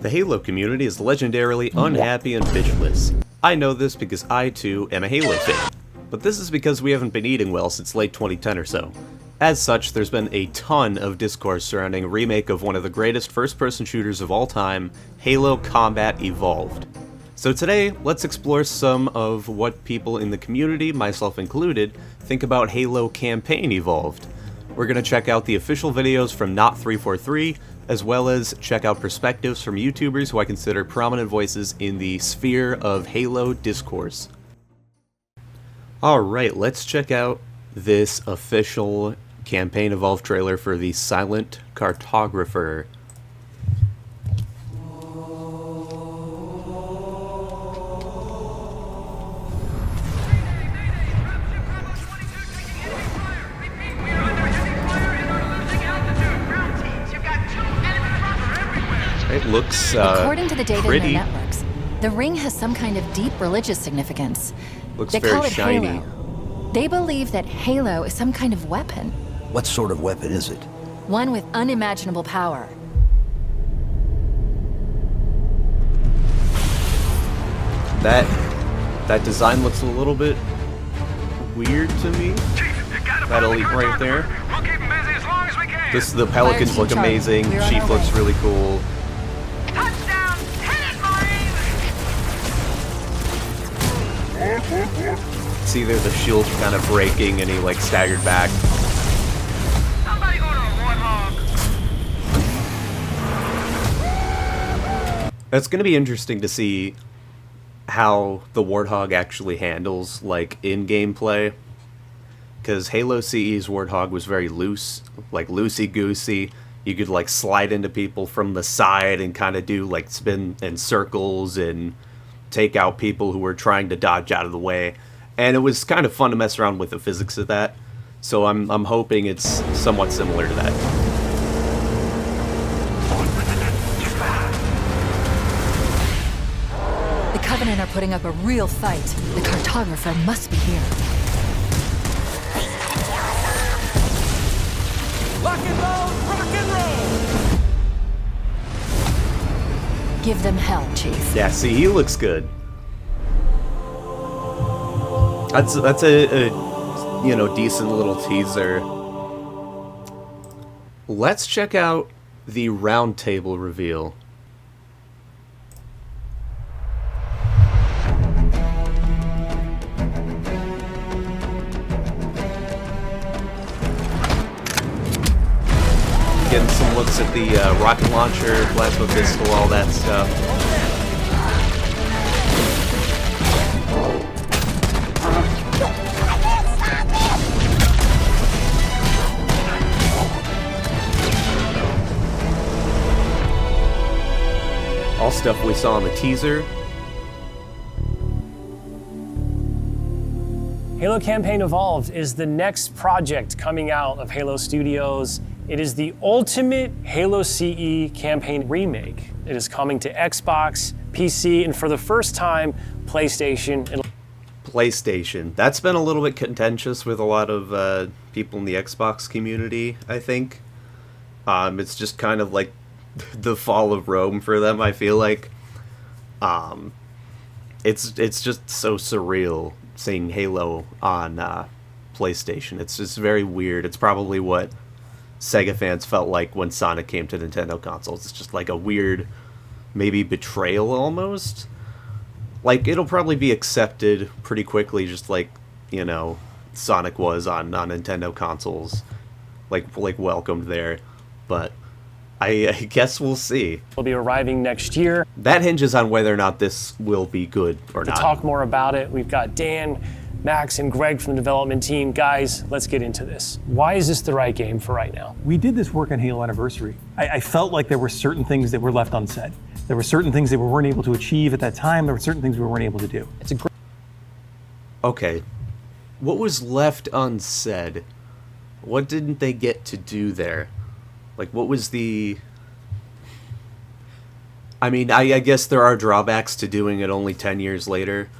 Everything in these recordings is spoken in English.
The Halo community is legendarily unhappy and bitchless. I know this because I too am a Halo fan, but this is because we haven't been eating well since late 2010 or so. As such, there's been a ton of discourse surrounding a remake of one of the greatest first-person shooters of all time, Halo Combat Evolved. So today, let's explore some of what people in the community, myself included, think about Halo Campaign Evolved. We're going to check out the official videos from Not343, as well as check out perspectives from YouTubers who I consider prominent voices in the sphere of Halo discourse. Alright, let's check out this official Campaign Evolved trailer for the Silent Cartographer. It looks according to the data pretty. in their networks, the ring has some kind of deep religious significance. Looks they very call it shiny. Halo. They believe that Halo is some kind of weapon. What sort of weapon is it? One with unimaginable power. That design looks a little bit weird to me. That elite right there. The Pelicans look amazing. Chief looks really cool. Touchdown! Hit it, Marines! See there the shield kind of breaking and he like staggered back. Somebody go to a warthog! It's gonna be interesting to see how the Warthog actually handles like in-game play. Because Halo CE's Warthog was very loose, like loosey-goosey. You could like slide into people from the side and kind of do like spin in circles and take out people who were trying to dodge out of the way. And it was kind of fun to mess around with the physics of that. So I'm hoping it's somewhat similar to that. The Covenant are putting up a real fight. The cartographer must be here. Rock and roll! Rock and roll! Give them hell, Chief. Yeah, see, he looks good. That's a you know, decent little teaser. Let's check out the round table reveal. Getting some looks at the rocket launcher, plasma pistol, all that stuff. All stuff we saw in the teaser. Halo Campaign Evolved is the next project coming out of Halo Studios. It is the ultimate Halo CE campaign remake. It is coming to Xbox, PC, and for the first time, PlayStation. PlayStation. That's been a little bit contentious with a lot of people in the Xbox community, I think. It's just kind of like the fall of Rome for them, I feel like. It's just so surreal seeing Halo on PlayStation. It's just very weird. It's probably what Sega fans felt like when Sonic came to Nintendo consoles. It's just like a weird, maybe betrayal almost. Like, it'll probably be accepted pretty quickly, just like, you know, Sonic was on Nintendo consoles. Like welcomed there. But I guess we'll see. Will be arriving next year. That hinges on whether or not this will be good or not. To talk more about it, we've got Dan, Max, and Greg from the development team. Guys, let's get into this. Why is this the right game for right now? We did this work on Halo Anniversary. I felt like there were certain things that were left unsaid. There were certain things that we weren't able to achieve at that time. There were certain things we weren't able to do. It's a great. Okay. What was left unsaid? What didn't they get to do there? Like, what was the... I mean, I guess there are drawbacks to doing it only 10 years later.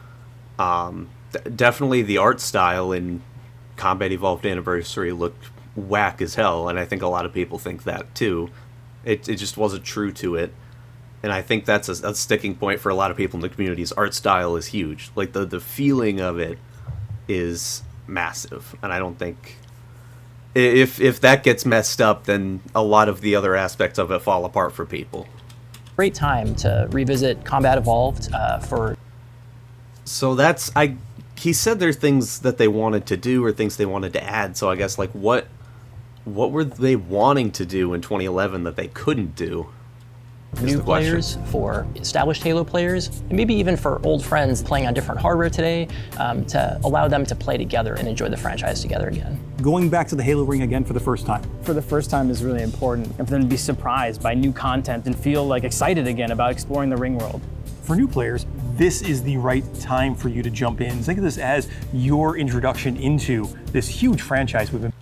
Definitely the art style in Combat Evolved Anniversary looked whack as hell, and I think a lot of people think that too. It just wasn't true to it. And I think that's a sticking point for a lot of people in the community's art style is huge. Like, the feeling of it is massive. And I don't think... If that gets messed up, then a lot of the other aspects of it fall apart for people. Great time to revisit Combat Evolved for... So that's... He said there are things that they wanted to do or things they wanted to add. So I guess, like, what were they wanting to do in 2011 that they couldn't do? New players, for established Halo players, and maybe even for old friends playing on different hardware today, to allow them to play together and enjoy the franchise together again. Going back to the Halo ring again for the first time. For the first time is really important, and for them to be surprised by new content and feel like excited again about exploring the ring world. For new players, this is the right time for you to jump in. Think of this as your introduction into this huge franchise we've been.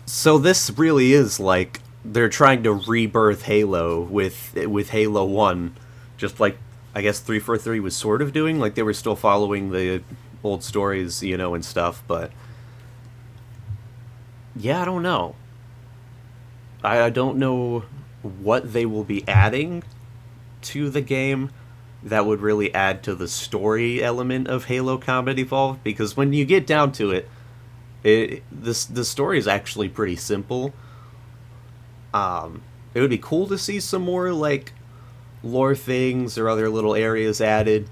So this really is like they're trying to rebirth Halo with Halo 1, just like I guess 343 was sort of doing. Like, they were still following the old stories, you know, and stuff, but yeah, I don't know. I don't know what they will be adding to the game that would really add to the story element of Halo Combat Evolved, because when you get down to it, the story is actually pretty simple. It would be cool to see some more, like, lore things or other little areas added,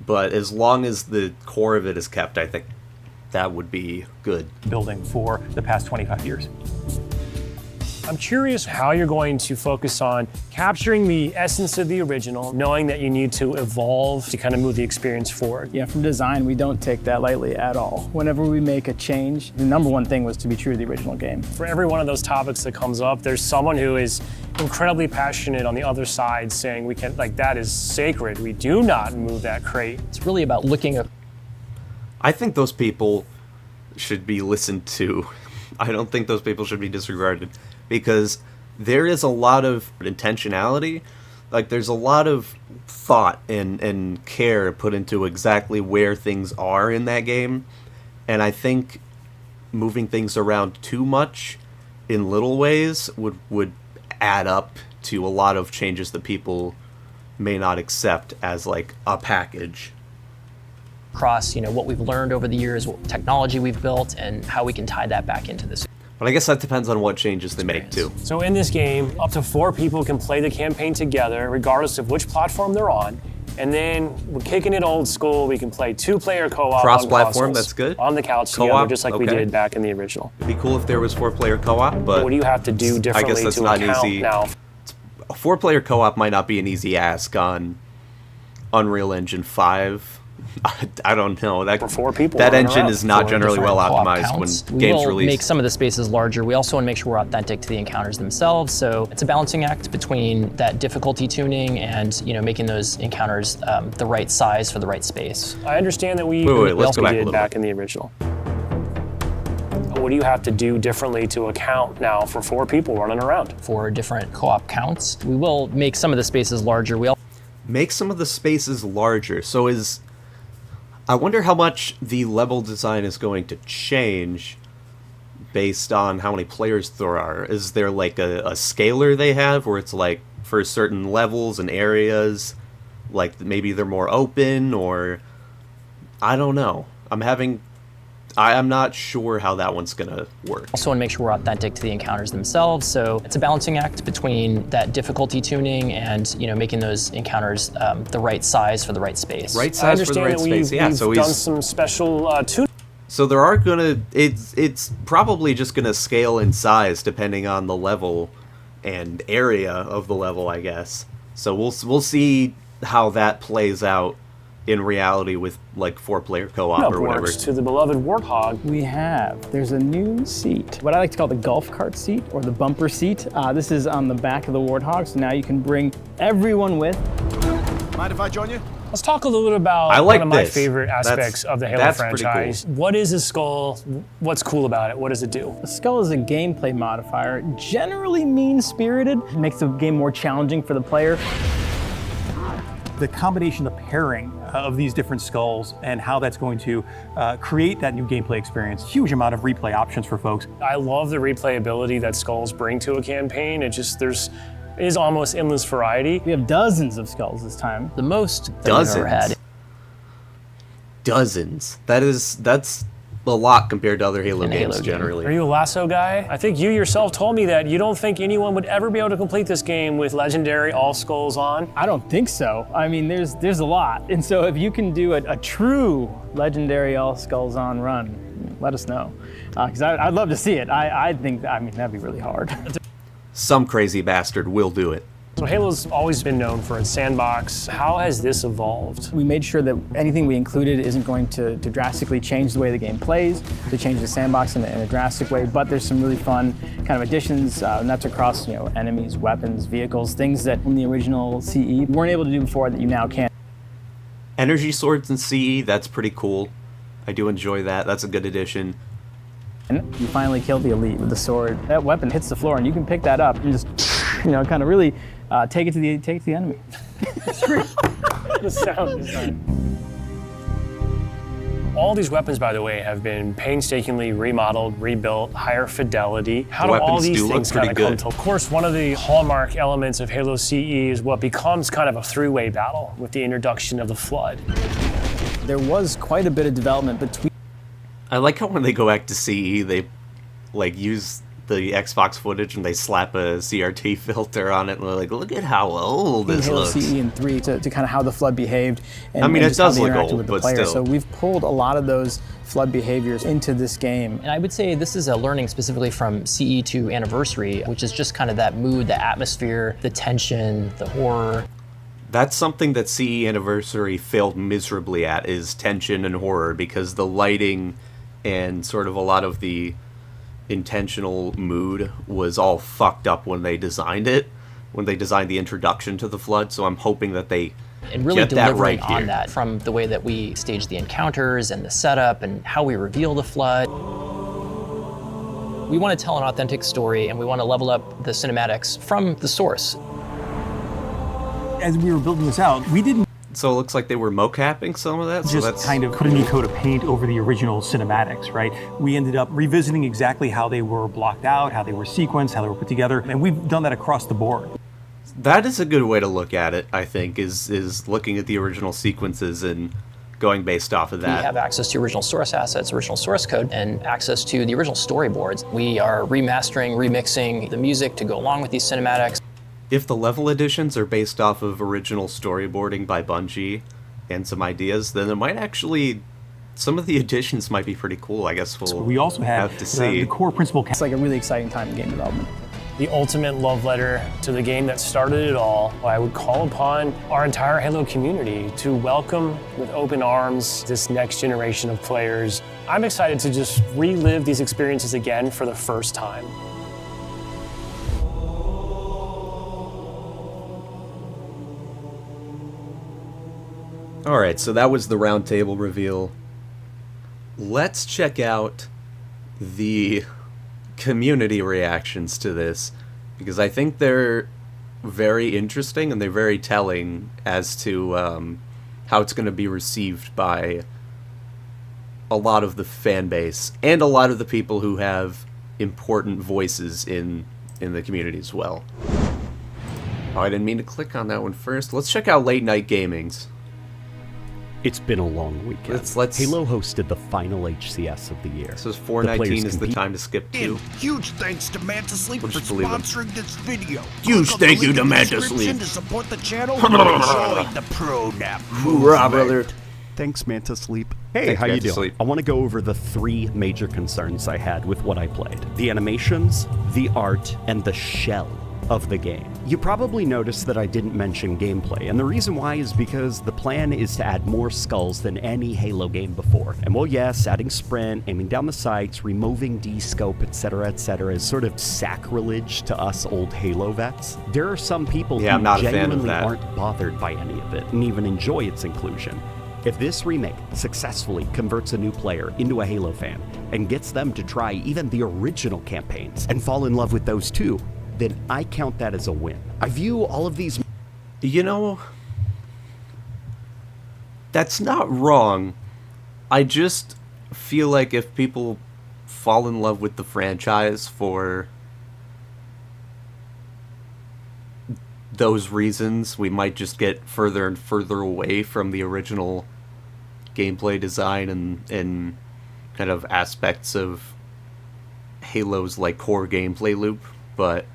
but as long as the core of it is kept, I think that would be good. Building for the past 25 years. I'm curious how you're going to focus on capturing the essence of the original, knowing that you need to evolve to kind of move the experience forward. Yeah, from design, we don't take that lightly at all. Whenever we make a change, the number one thing was to be true to the original game. For every one of those topics that comes up, there's someone who is incredibly passionate on the other side saying we can, like, that is sacred. We do not move that crate. It's really about looking at... I think those people should be listened to. I don't think those people should be disregarded, because there is a lot of intentionality. Like, there's a lot of thought and care put into exactly where things are in that game, and I think moving things around too much in little ways would add up to a lot of changes that people may not accept as, like, a package. Across, you know, what we've learned over the years, what technology we've built, and how we can tie that back into this. But I guess that depends on what changes they make, too. So in this game, up to 4 people can play the campaign together, regardless of which platform they're on. And then we're kicking it old school. We can play 2-player co-op. Cross-platform, on that's good. On the couch Co-op, together, just like we okay. did back in the original. It'd be cool if there was 4-player co-op, but What do you have to do differently I guess that's to not account easy. now? A 4-player co-op might not be an easy ask on Unreal Engine 5. I don't know. For 4 people that running engine around. is not For generally different well co-op optimized counts. when games We will release. make some of the spaces larger. We also want to make sure we're authentic to the encounters themselves. So it's a balancing act between that difficulty tuning and, you know, making those encounters the right size for the right space. I understand that we Wait, let's also go back a did little back bit. in the original. What do you have to do differently to account now for 4 people running around? For different co-op counts, we will make some of the spaces larger. We Make some of the spaces larger. So I wonder how much the level design is going to change based on how many players there are. Is there like a scaler they have where it's like for certain levels and areas, like maybe they're more open, or I don't know. I'm not sure how that one's gonna work. also want to make sure we're authentic to the encounters themselves. So it's a balancing act between that difficulty tuning and, you know, making those encounters the right size for the right space. Right I size for the understand right that space. Yeah, we've so done he's some special tuning. So there are it's probably just gonna scale in size depending on the level and area of the level, I guess. So we'll see how that plays out in reality with like 4-player co-op or whatever. Upwards to the beloved Warthog. There's a new seat, what I like to call the golf cart seat or the bumper seat. This is on the back of the Warthog, so now you can bring everyone with. Mind if I join you? Let's talk a little bit about I like one of my this. favorite aspects of the Halo that's pretty franchise. cool. What is a skull? What's cool about it? What does it do? The skull is a gameplay modifier, generally mean-spirited. It makes the game more challenging for the player. The combination, the pairing of these different skulls and how that's going to create that new gameplay experience. Huge amount of replay options for folks. I love the replayability that skulls bring to a campaign. It just, there's is almost endless variety. We have dozens of skulls this time. The most that we've ever had. Dozens. That's a lot compared to other Halo In a games Halo game. generally. Are you a lasso guy? I think you yourself told me that you don't think anyone would ever be able to complete this game with legendary all skulls on. I don't think so. I mean, there's a lot. And so if you can do a true legendary all skulls on run, let us know. Because I'd love to see it. I think, that'd be really hard. Some crazy bastard will do it. So Halo's always been known for its sandbox. How has this evolved? We made sure that anything we included isn't going to drastically change the way the game plays, to change the sandbox in a drastic way, but there's some really fun kind of additions, and that's across enemies, weapons, vehicles, things that in the original CE we weren't able to do before that you now can. Energy swords in CE, that's pretty cool. I do enjoy that. That's a good addition. And you finally kill the elite with the sword. That weapon hits the floor and you can pick that up and just, kind of really take it to the enemy. It's great. The sound design. All these weapons, by the way, have been painstakingly remodeled, rebuilt, higher fidelity. How do all Weapons these do look things kind of pretty come good. to? Of course, one of the hallmark elements of Halo CE is what becomes kind of a three-way battle with the introduction of the Flood. There was quite a bit of development between. I like how when they go back to CE, they use the Xbox footage and they slap a CRT filter on it and they're like, look at how old this Halo looks. CE and 3 to kind of how the Flood behaved and, I mean, and it just how does they look interacted old, with the but player. still. So we've pulled a lot of those Flood behaviors into this game. And I would say this is a learning specifically from CE to Anniversary, which is just kind of that mood, the atmosphere, the tension, the horror. That's something that CE Anniversary failed miserably at, is tension and horror, because the lighting and sort of a lot of the intentional mood was all fucked up when they designed it, when they designed the introduction to the Flood. So I'm hoping that they And really get that delivering right on here. that from the way that we stage the encounters and the setup and how we reveal the Flood. We want to tell an authentic story and we want to level up the cinematics from the source. As we were building this out, we didn't So it looks like they were mocapping some of that. So just that's kind of put a new coat of paint over the original cinematics, right? We ended up revisiting exactly how they were blocked out, how they were sequenced, how they were put together, and we've done that across the board. that is a good way to look at it. I think is looking at the original sequences and going based off of We that. have access to original source assets, original source code, and access to the original storyboards. We are remastering, remixing the music to go along with these cinematics. If the level additions are based off of original storyboarding by Bungie and some ideas, then it might actually, some of the additions might be pretty cool. I guess We also have to see. the core principal. It's like a really exciting time in game development. The ultimate love letter to the game that started it all. I would call upon our entire Halo community to welcome with open arms this next generation of players. I'm excited to just relive these experiences again for the first time. Alright, so that was the roundtable reveal. Let's check out the community reactions to this, because I think they're very interesting and they're very telling as to how it's going to be received by a lot of the fan base and a lot of the people who have important voices in the community as well. Oh, I didn't mean to click on that one first. Let's check out Late Night Gaming's. It's been a long weekend. Let's- Halo hosted the final HCS of the year. So The 419 players is the compete- time to skip to. And huge thanks to Manta Sleep We'll for just believe him. sponsoring this video. Huge Click on the thank you link to in the Manta description Sleep. to support the channel and enjoy the pro nap Hoorah, brother. Thanks, Manta Sleep. Hey, Thanks, how you Manta doing? Sleep. I want to go over the three major concerns I had with what I played. The animations, the art, and the shell of the game. You probably noticed that I didn't mention gameplay, and the reason why is because the plan is to add more skulls than any Halo game before. And well, yes, adding sprint, aiming down the sights, removing D-scope, etc., is sort of sacrilege to us old Halo vets. There are some people Yeah, I'm who not a fan of genuinely that. aren't bothered by any of it and even enjoy its inclusion. If this remake successfully converts a new player into a Halo fan and gets them to try even the original campaigns and fall in love with those too, then I count that as a win. I view all of these... You know, that's not wrong. I just feel like if people fall in love with the franchise for those reasons, we might just get further and further away from the original gameplay design and kind of aspects of Halo's like core gameplay loop, but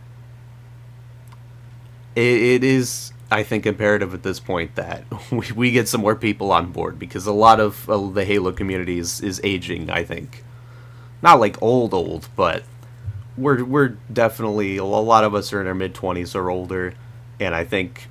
it is, I think, imperative at this point that we get some more people on board, because a lot of the Halo community is aging, I think. Not like old, but we're definitely, a lot of us are in our mid-20s or older, and I think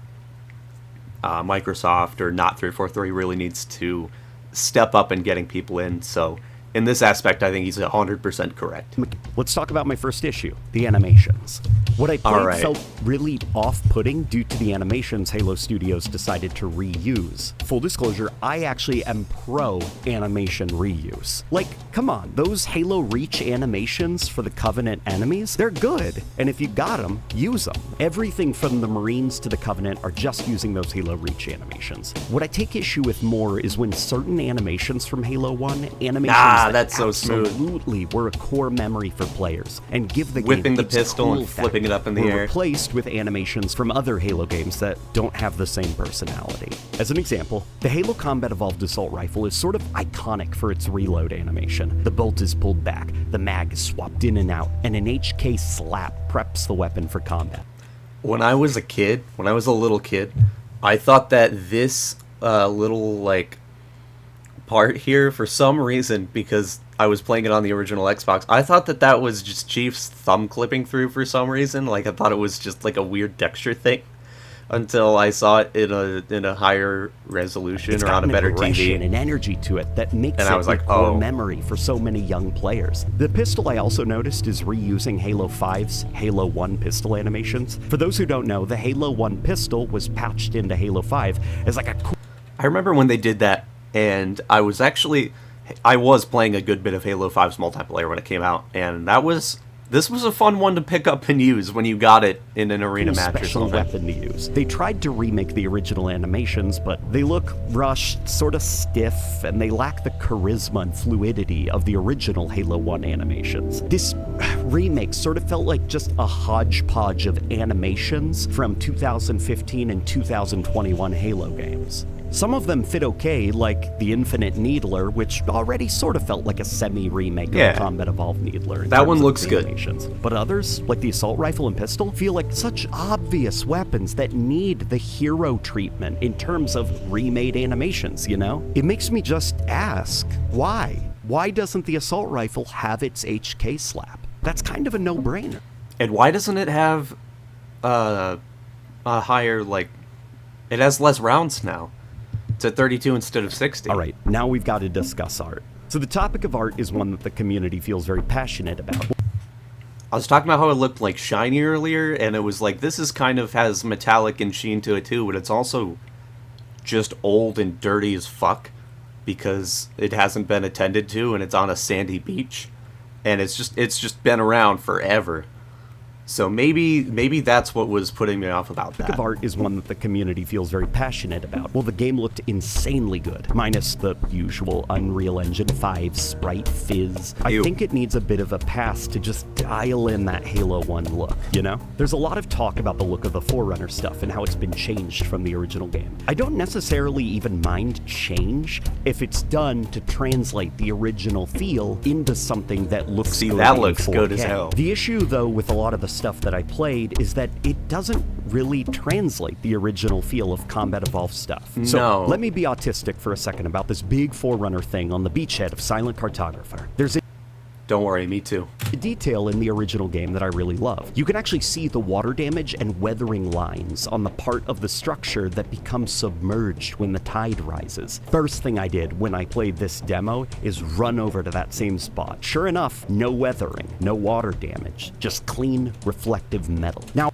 Microsoft or Not 343 really needs to step up in getting people in, so in this aspect, I think he's 100% correct. Let's talk about my first issue, the animations. What I played Alright. felt really off-putting due to the animations Halo Studios decided to reuse. Full disclosure, I actually am pro animation reuse. Like, come on, those Halo Reach animations for the Covenant enemies, they're good. And if you got them, use them. Everything from the Marines to the Covenant are just using those Halo Reach animations. What I take issue with more is when certain animations from Halo 1, animations that that's so smooth. absolutely were a core memory for players and give the Whipping game the its pistol and cool flipping it up in the were air. replaced with animations from other Halo games that don't have the same personality. As an example, the Halo Combat Evolved Assault Rifle is sort of iconic for its reload animation. The bolt is pulled back, the mag is swapped in and out, and an HK slap preps the weapon for combat. When I was a little kid, I thought that this little, like, part here, for some reason, because I was playing it on the original Xbox, I thought that was just Chief's thumb clipping through for some reason. Like, I thought it was just like a weird texture thing, until I saw it in a higher resolution It's or got on a better an TV. aggression and energy to it that makes And it I was a like, core oh. memory for so many young players. The pistol I also noticed is reusing Halo 5's Halo 1 pistol animations. For those who don't know, the Halo 1 pistol was patched into Halo 5 as like a cool... I remember when they did that, and I was playing a good bit of Halo 5's multiplayer when it came out, and this was a fun one to pick up and use when you got it in an arena match or special something. weapon to use. They tried to remake the original animations, but they look rushed, sort of stiff, and they lack the charisma and fluidity of the original Halo 1 animations. This remake sort of felt like just a hodgepodge of animations from 2015 and 2021 Halo games. Some of them fit okay, like the Infinite Needler, which already sort of felt like a semi-remake Yeah. of the Combat Evolved Needler. in That terms one of looks the good. animations. But others, like the Assault Rifle and Pistol, feel like such obvious weapons that need the hero treatment in terms of remade animations, you know? It makes me just ask, why? Why doesn't the Assault Rifle have its HK slap? That's kind of a no-brainer. And why doesn't it have a higher, like, it has less rounds now? It's at 32 instead of 60. All right, now we've got to discuss art. So the topic of art is one that the community feels very passionate about. I was talking about how it looked like shiny earlier, and it was like, this is kind of has metallic and sheen to it too, but it's also just old and dirty as fuck because it hasn't been attended to, and it's on a sandy beach, and it's just been around forever. So maybe that's what was putting me off about The topic that. of art is one that the community feels very passionate about. Well, the game looked insanely good, minus the usual Unreal Engine 5 sprite fizz. I Ew. think it needs a bit of a pass to just dial in that Halo 1 look, you know? There's a lot of talk about the look of the Forerunner stuff and how it's been changed from the original game. I don't necessarily even mind change if it's done to translate the original feel into something that looks See, good that in looks good 4K. as hell. The issue, though, with a lot of the stuff that I played is that it doesn't really translate the original feel of Combat Evolved stuff. So No. let me be autistic for a second about this big Forerunner thing on the beachhead of Silent Cartographer. There's Don't worry, me too. a detail in the original game that I really love. You can actually see the water damage and weathering lines on the part of the structure that becomes submerged when the tide rises. First thing I did when I played this demo is run over to that same spot. Sure enough, no weathering, no water damage, just clean, reflective metal. Now,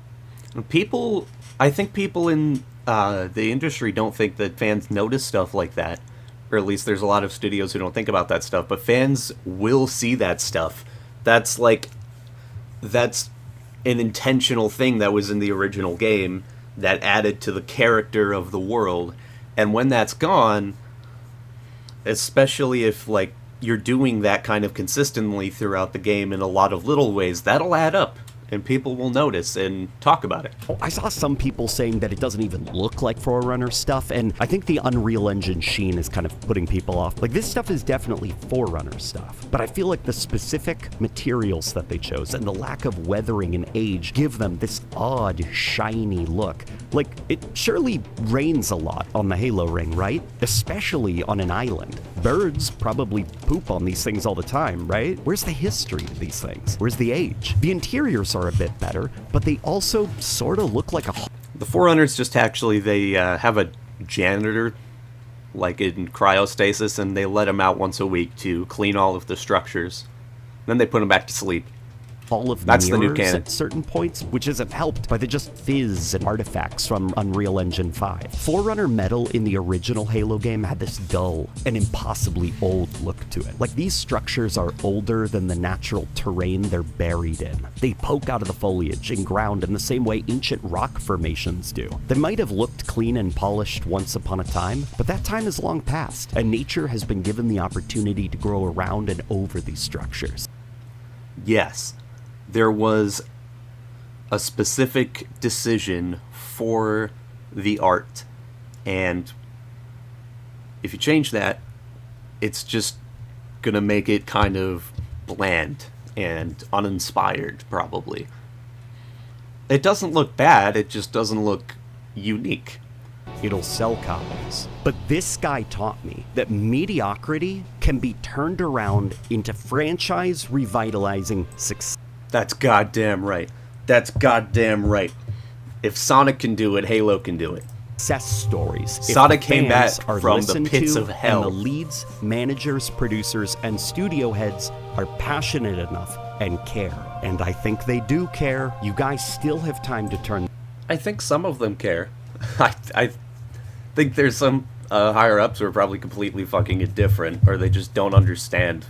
I think people in the industry don't think that fans notice stuff like that. Or at least there's a lot of studios who don't think about that stuff, but fans will see that stuff. That's an intentional thing that was in the original game that added to the character of the world. And when that's gone, especially if you're doing that kind of consistently throughout the game in a lot of little ways, that'll add up. and people will notice and talk about it. I saw some people saying that it doesn't even look like Forerunner stuff, and I think the Unreal Engine sheen is kind of putting people off. Like, this stuff is definitely Forerunner stuff, but I feel like the specific materials that they chose and the lack of weathering and age give them this odd, shiny look. Like, it surely rains a lot on the Halo ring, right? Especially on an island. Birds probably poop on these things all the time, right? Where's the history of these things? Where's the age? The interiors are a bit better, but they also sort of look like a... The Forerunners just actually, they have a janitor, like in cryostasis, and they let him out once a week to clean all of the structures. Then they put him back to sleep. All of That's the new mirrors canon. at certain points, which isn't helped by the just fizz and artifacts from Unreal Engine 5. Forerunner metal in the original Halo game had this dull and impossibly old look to it. Like, these structures are older than the natural terrain they're buried in. They poke out of the foliage and ground in the same way ancient rock formations do. They might have looked clean and polished once upon a time, but that time is long past, and nature has been given the opportunity to grow around and over these structures. Yes, there was a specific decision for the art, and if you change that, it's just gonna make it kind of bland and uninspired, probably. It doesn't look bad, it just doesn't look unique. It'll sell copies. But this guy taught me that mediocrity can be turned around into franchise revitalizing success. That's goddamn right. That's goddamn right. If Sonic can do it, Halo can do it. Success stories. Sonic If came fans back are from the listened pits to, of hell. And the leads, managers, producers, and studio heads are passionate enough and care. And I think they do care. You guys still have time to turn. I think some of them care. I think there's some higher-ups who are probably completely fucking indifferent, or they just don't understand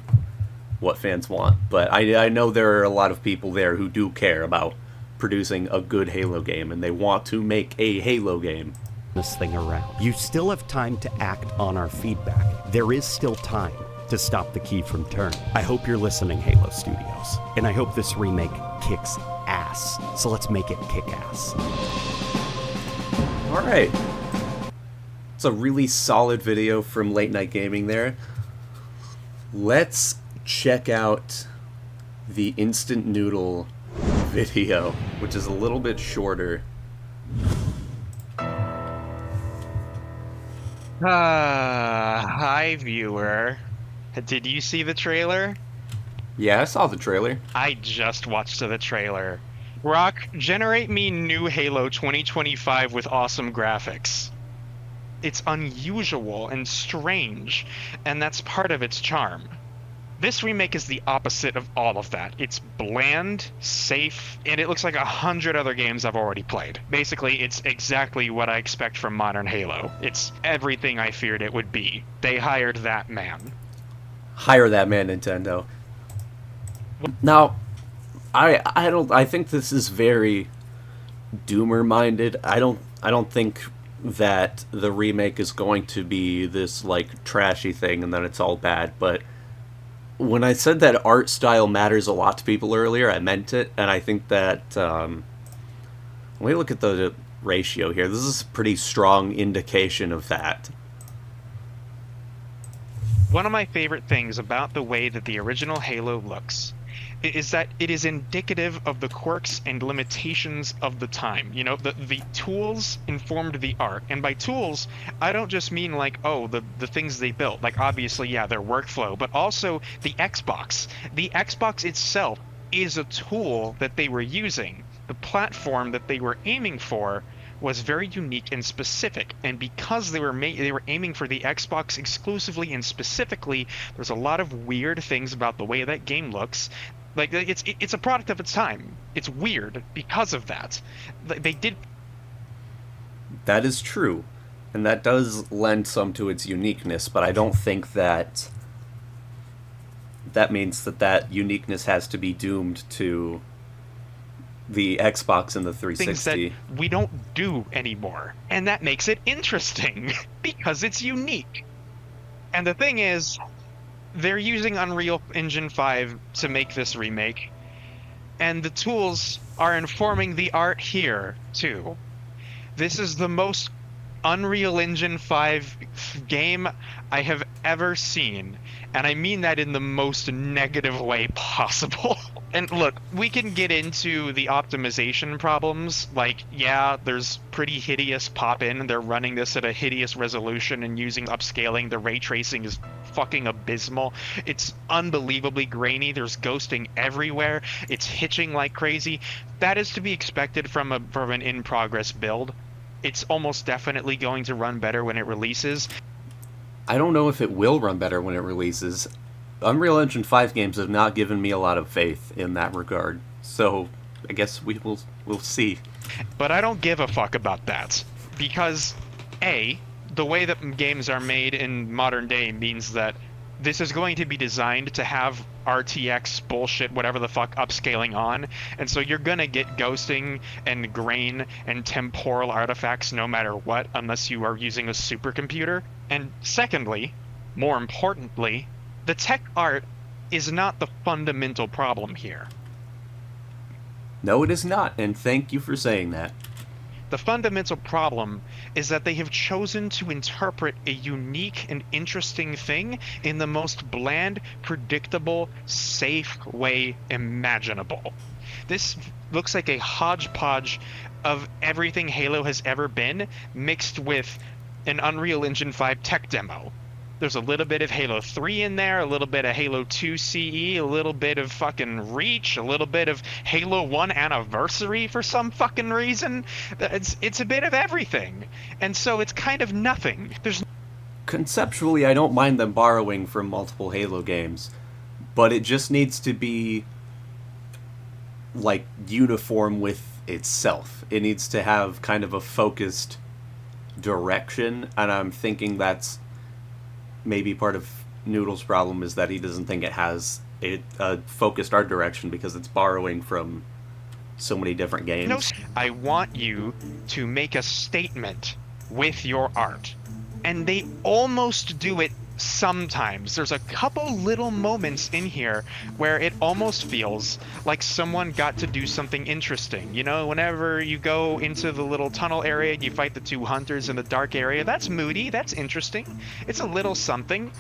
what fans want. But I know there are a lot of people there who do care about producing a good Halo game, and they want to make a Halo game. This thing around. You still have time to act on our feedback. There is still time to stop the key from turning. I hope you're listening, Halo Studios, and I hope this remake kicks ass. So let's make it kick ass. All right. It's a really solid video from Late Night Gaming there. Let's check out the Instant Noodle video, which is a little bit shorter. Hi, viewer. Did you see the trailer? Yeah, I saw the trailer. I just watched the trailer. Rock, generate me new Halo 2025 with awesome graphics. It's unusual and strange, and that's part of its charm. This remake is the opposite of all of that. It's bland, safe, and it looks like 100 other games I've already played. Basically, it's exactly what I expect from modern Halo. It's everything I feared it would be. They hired that man. Hire that man, Nintendo. Now, I think this is very doomer-minded. I don't think that the remake is going to be this like trashy thing and then it's all bad, but when I said that art style matters a lot to people earlier, I meant it, and I think that when we look at the ratio here, this is a pretty strong indication of that. One of my favorite things about the way that the original Halo looks is that it is indicative of the quirks and limitations of the time. You know, the tools informed the art. And by tools, I don't just mean like, oh, the things they built. Like, obviously, yeah, their workflow, but also the Xbox. The Xbox itself is a tool that they were using. The platform that they were aiming for was very unique and specific, and because they were aiming for the Xbox exclusively and specifically, there's a lot of weird things about the way that game looks. Like, it's a product of its time. It's weird because of that. They did. That is true, and that does lend some to its uniqueness, but I don't think that means that uniqueness has to be doomed to the Xbox and the 360. Things that we don't do anymore, and that makes it interesting because it's unique. And the thing is, they're using Unreal Engine 5 to make this remake, and the tools are informing the art here, too. This is the most Unreal Engine 5 game I have ever seen, and I mean that in the most negative way possible. And look, we can get into the optimization problems, like, yeah, there's pretty hideous pop-in, they're running this at a hideous resolution and using upscaling, the ray tracing is fucking abysmal. It's unbelievably grainy, there's ghosting everywhere, it's hitching like crazy. That is to be expected from an in-progress build. It's almost definitely going to run better when it releases. I don't know if it will run better when it releases. Unreal Engine 5 games have not given me a lot of faith in that regard, so I guess we'll see. But I don't give a fuck about that, because A, the way that games are made in modern day means that this is going to be designed to have RTX bullshit, whatever the fuck, upscaling on, and so you're gonna get ghosting and grain and temporal artifacts no matter what, unless you are using a supercomputer. And secondly, more importantly, the tech art is not the fundamental problem here. No, it is not, and thank you for saying that. The fundamental problem is that they have chosen to interpret a unique and interesting thing in the most bland, predictable, safe way imaginable. This looks like a hodgepodge of everything Halo has ever been, mixed with an Unreal Engine 5 tech demo. There's a little bit of Halo 3 in there, a little bit of Halo 2 CE, a little bit of fucking Reach, a little bit of Halo 1 Anniversary for some fucking reason. It's a bit of everything. And so it's kind of nothing. Conceptually, I don't mind them borrowing from multiple Halo games, but it just needs to be, like, uniform with itself. It needs to have kind of a focused direction, and I'm thinking that's maybe part of Noodle's problem, is that he doesn't think it has a focused art direction because it's borrowing from so many different games. No, I want you to make a statement with your art. And they almost do it sometimes. There's a couple little moments in here where it almost feels like someone got to do something interesting. You know, whenever you go into the little tunnel area and you fight the two hunters in the dark area, that's moody, that's interesting. It's a little something,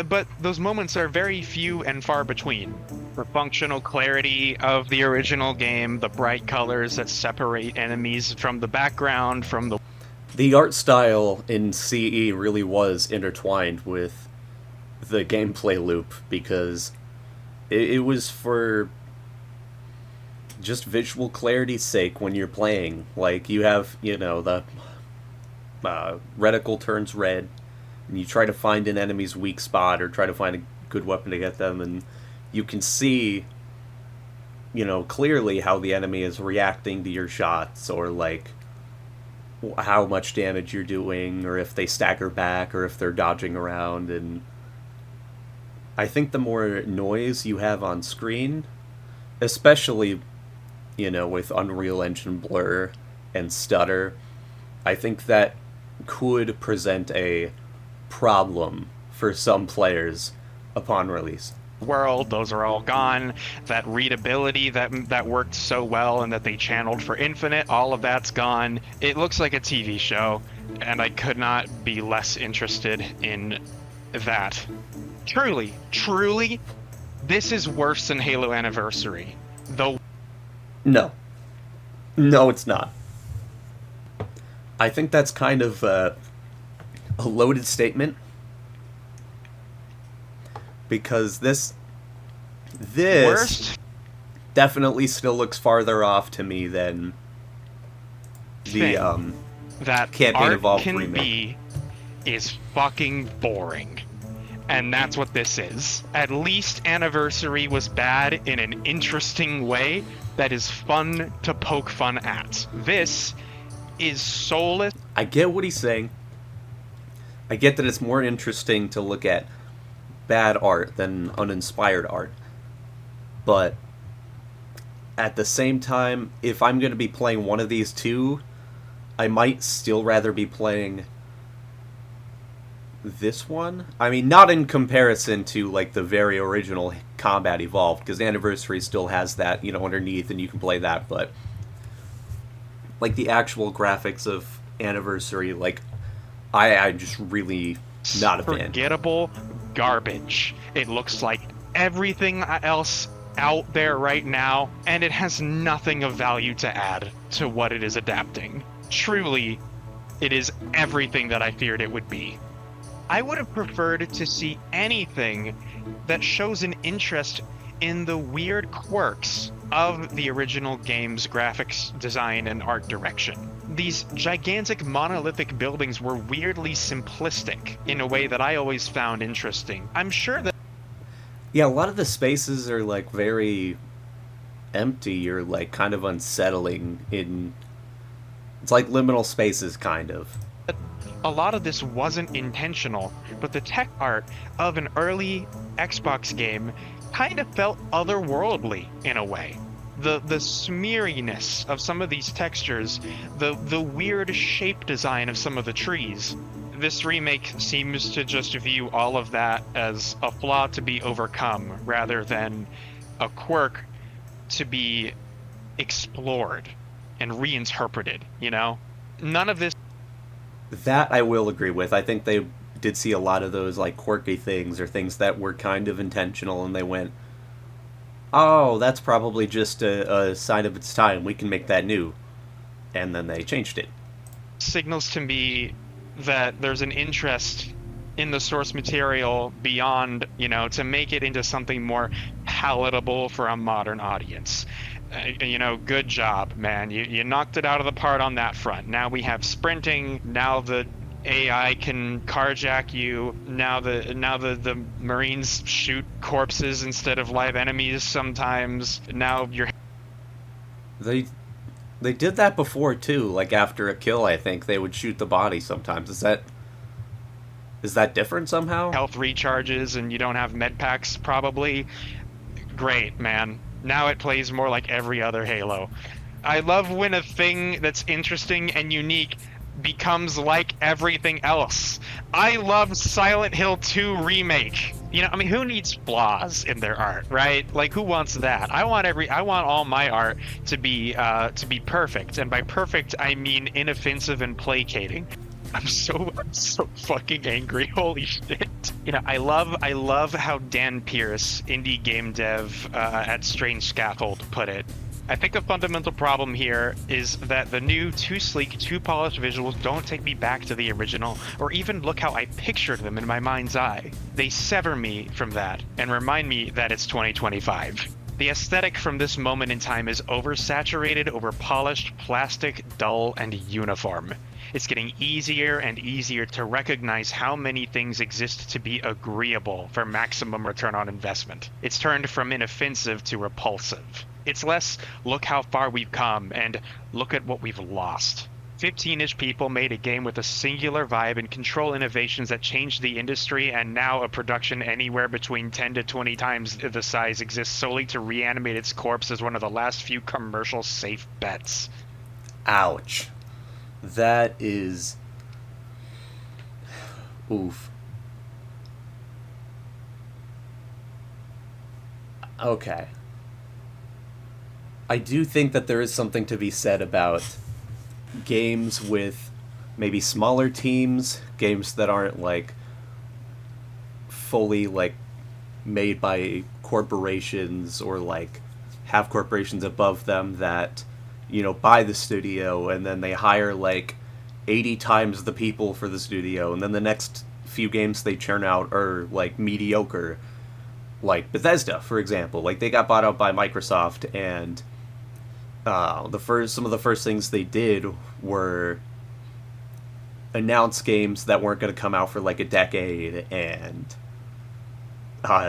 but those moments are very few and far between. The functional clarity of the original game, the bright colors that separate enemies from the background, from the art style in CE really was intertwined with the gameplay loop, because it was for just visual clarity's sake when you're playing. Like, you have, you know, the reticle turns red, and you try to find an enemy's weak spot or try to find a good weapon to get them, and you can see, you know, clearly how the enemy is reacting to your shots, or like how much damage you're doing, or if they stagger back, or if they're dodging around. And I think the more noise you have on screen, especially, you know, with Unreal Engine blur and stutter, I think that could present a problem for some players upon release. World, those are all gone. That readability that worked so well and that they channeled for Infinite, all of that's gone. It looks like a TV show, and I could not be less interested in that. Truly, this is worse than Halo Anniversary. Though. No, it's not. I think that's kind of a loaded statement, because this worst? Definitely still looks farther off to me than the that Campaign art Evolved can remake. be is fucking boring. And that's what this is. At least Anniversary was bad in an interesting way that is fun to poke fun at. This is soulless. I get what he's saying. I get that it's more interesting to look at bad art than uninspired art. But at the same time, if I'm going to be playing one of these two, I might still rather be playing this one. I mean, not in comparison to, like, the very original Combat Evolved, because Anniversary still has that, you know, underneath, and you can play that, but like the actual graphics of Anniversary, like I just really not a fan. Forgettable garbage. It looks like everything else out there right now, and it has nothing of value to add to what it is adapting. Truly, it is everything that I feared it would be. I would have preferred to see anything that shows an interest in the weird quirks of the original game's graphics design and art direction. These gigantic monolithic buildings were weirdly simplistic in a way that I always found interesting. I'm sure that... Yeah, a lot of the spaces are like very empty or like kind of unsettling in... It's like liminal spaces, kind of. A lot of this wasn't intentional, but the tech art of an early Xbox game kind of felt otherworldly in a way. The smeariness of some of these textures, the weird shape design of some of the trees. This remake seems to just view all of that as a flaw to be overcome rather than a quirk to be explored and reinterpreted, you know? None of this... That I will agree with. I think they did see a lot of those like quirky things or things that were kind of intentional, and they went, oh, that's probably just a sign of its time. We can make that new. And then they changed it. Signals to me that there's an interest in the source material beyond, you know, to make it into something more palatable for a modern audience. You know, good job, man. You knocked it out of the park on that front. Now we have sprinting. Now the AI can carjack you. Now the Marines shoot corpses instead of live enemies sometimes. Now you're... They did that before too. Like after a kill, I think they would shoot the body sometimes. Is that different somehow? Health recharges and you don't have med packs probably. Great, man. Now it plays more like every other Halo. I love when a thing that's interesting and unique becomes like everything else. I love Silent Hill 2 Remake. You know, I mean, who needs flaws in their art, right? Like, who wants that? I want all my art to be perfect, and by perfect I mean inoffensive and placating. I'm so fucking angry. Holy shit. You know, I love how Dan Pierce, indie game dev at Strange Scaffold, put it. I think the fundamental problem here is that the new, too sleek, too polished visuals don't take me back to the original, or even look how I pictured them in my mind's eye. They sever me from that, and remind me that it's 2025. The aesthetic from this moment in time is oversaturated, overpolished, plastic, dull, and uniform. It's getting easier and easier to recognize how many things exist to be agreeable for maximum return on investment. It's turned from inoffensive to repulsive. It's less, look how far we've come, and look at what we've lost. 15-ish people made a game with a singular vibe and control innovations that changed the industry, and now a production anywhere between 10 to 20 times the size exists solely to reanimate its corpse as one of the last few commercial safe bets. Ouch. That is... Oof. Okay. I do think that there is something to be said about games with maybe smaller teams, games that aren't, like, fully, like, made by corporations or, like, have corporations above them that, you know, buy the studio and then they hire, like, 80 times the people for the studio, and then the next few games they churn out are, like, mediocre. Like Bethesda, for example. Like, they got bought out by Microsoft, and some of the first things they did were announce games that weren't going to come out for like a decade, and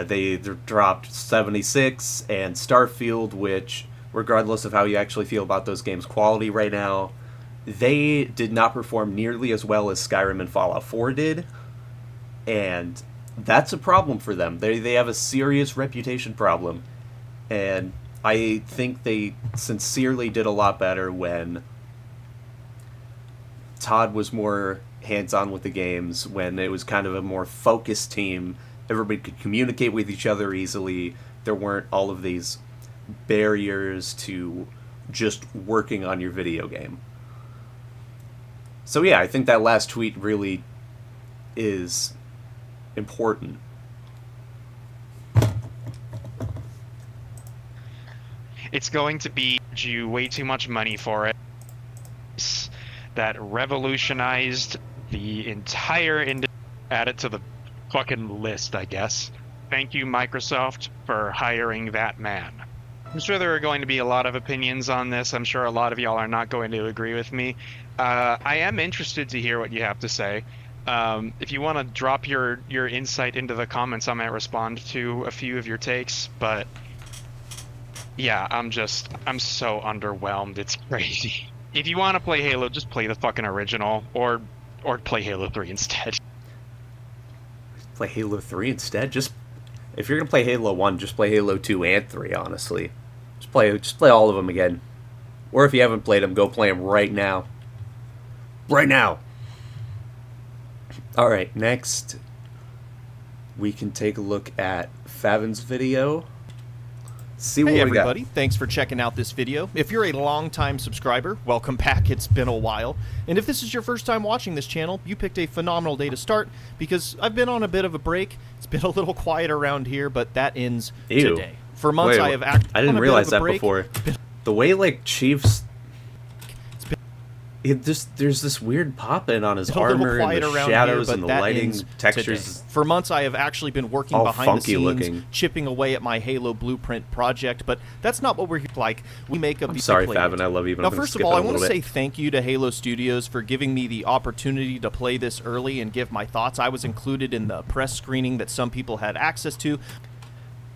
they dropped 76 and Starfield, which, regardless of how you actually feel about those games' quality right now, they did not perform nearly as well as Skyrim and Fallout 4 did, and that's a problem for them. They have a serious reputation problem, and I think they sincerely did a lot better when Todd was more hands-on with the games, when it was kind of a more focused team. Everybody could communicate with each other easily. There weren't all of these barriers to just working on your video game. So yeah, I think that last tweet really is important. It's going to be you way too much money for it. That revolutionized the entire industry. Add it to the fucking list, I guess. Thank you, Microsoft, for hiring that man. I'm sure there are going to be a lot of opinions on this. I'm sure a lot of y'all are not going to agree with me. I am interested to hear what you have to say. If you want to drop your insight into the comments, I might respond to a few of your takes, but yeah, I'm so underwhelmed. It's crazy. If you want to play Halo, just play the fucking original, or play Halo 3 instead. Play Halo 3 instead? If you're gonna play Halo 1, just play Halo 2 and 3, honestly. Just play all of them again. Or if you haven't played them, go play them right now. Right now! Alright, next we can take a look at Favin's video. See what hey we got. everybody, thanks for checking out this video. If you're a long-time subscriber, welcome back, it's been a while. And if this is your first time watching this channel, you picked a phenomenal day to start, because I've been on a bit of a break. It's been a little quiet around here, but that ends today. For months I have acted. I didn't realize that before. The way, like, Chief's... there's this weird pop-in on his armor and the shadows and the lighting textures. For months I have actually been working all behind the scenes, looking. chipping away at my Halo Blueprint project, but that's not what we're here like. We make up I'm the sorry, Favin, I love you, but now, I'm gonna first of skip all, it I a want to little say bit. thank you to Halo Studios for giving me the opportunity to play this early and give my thoughts. I was included in the press screening that some people had access to.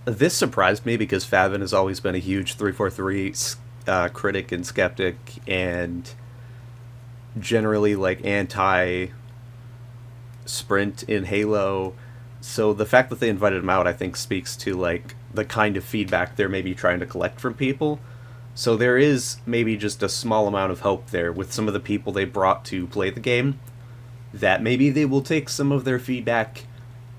This surprised me because Favin has always been a huge 343 critic and skeptic, and generally like anti-sprint in Halo. So the fact that they invited him out, I think, speaks to like the kind of feedback they're maybe trying to collect from people. So there is maybe just a small amount of hope there with some of the people they brought to play the game, that maybe they will take some of their feedback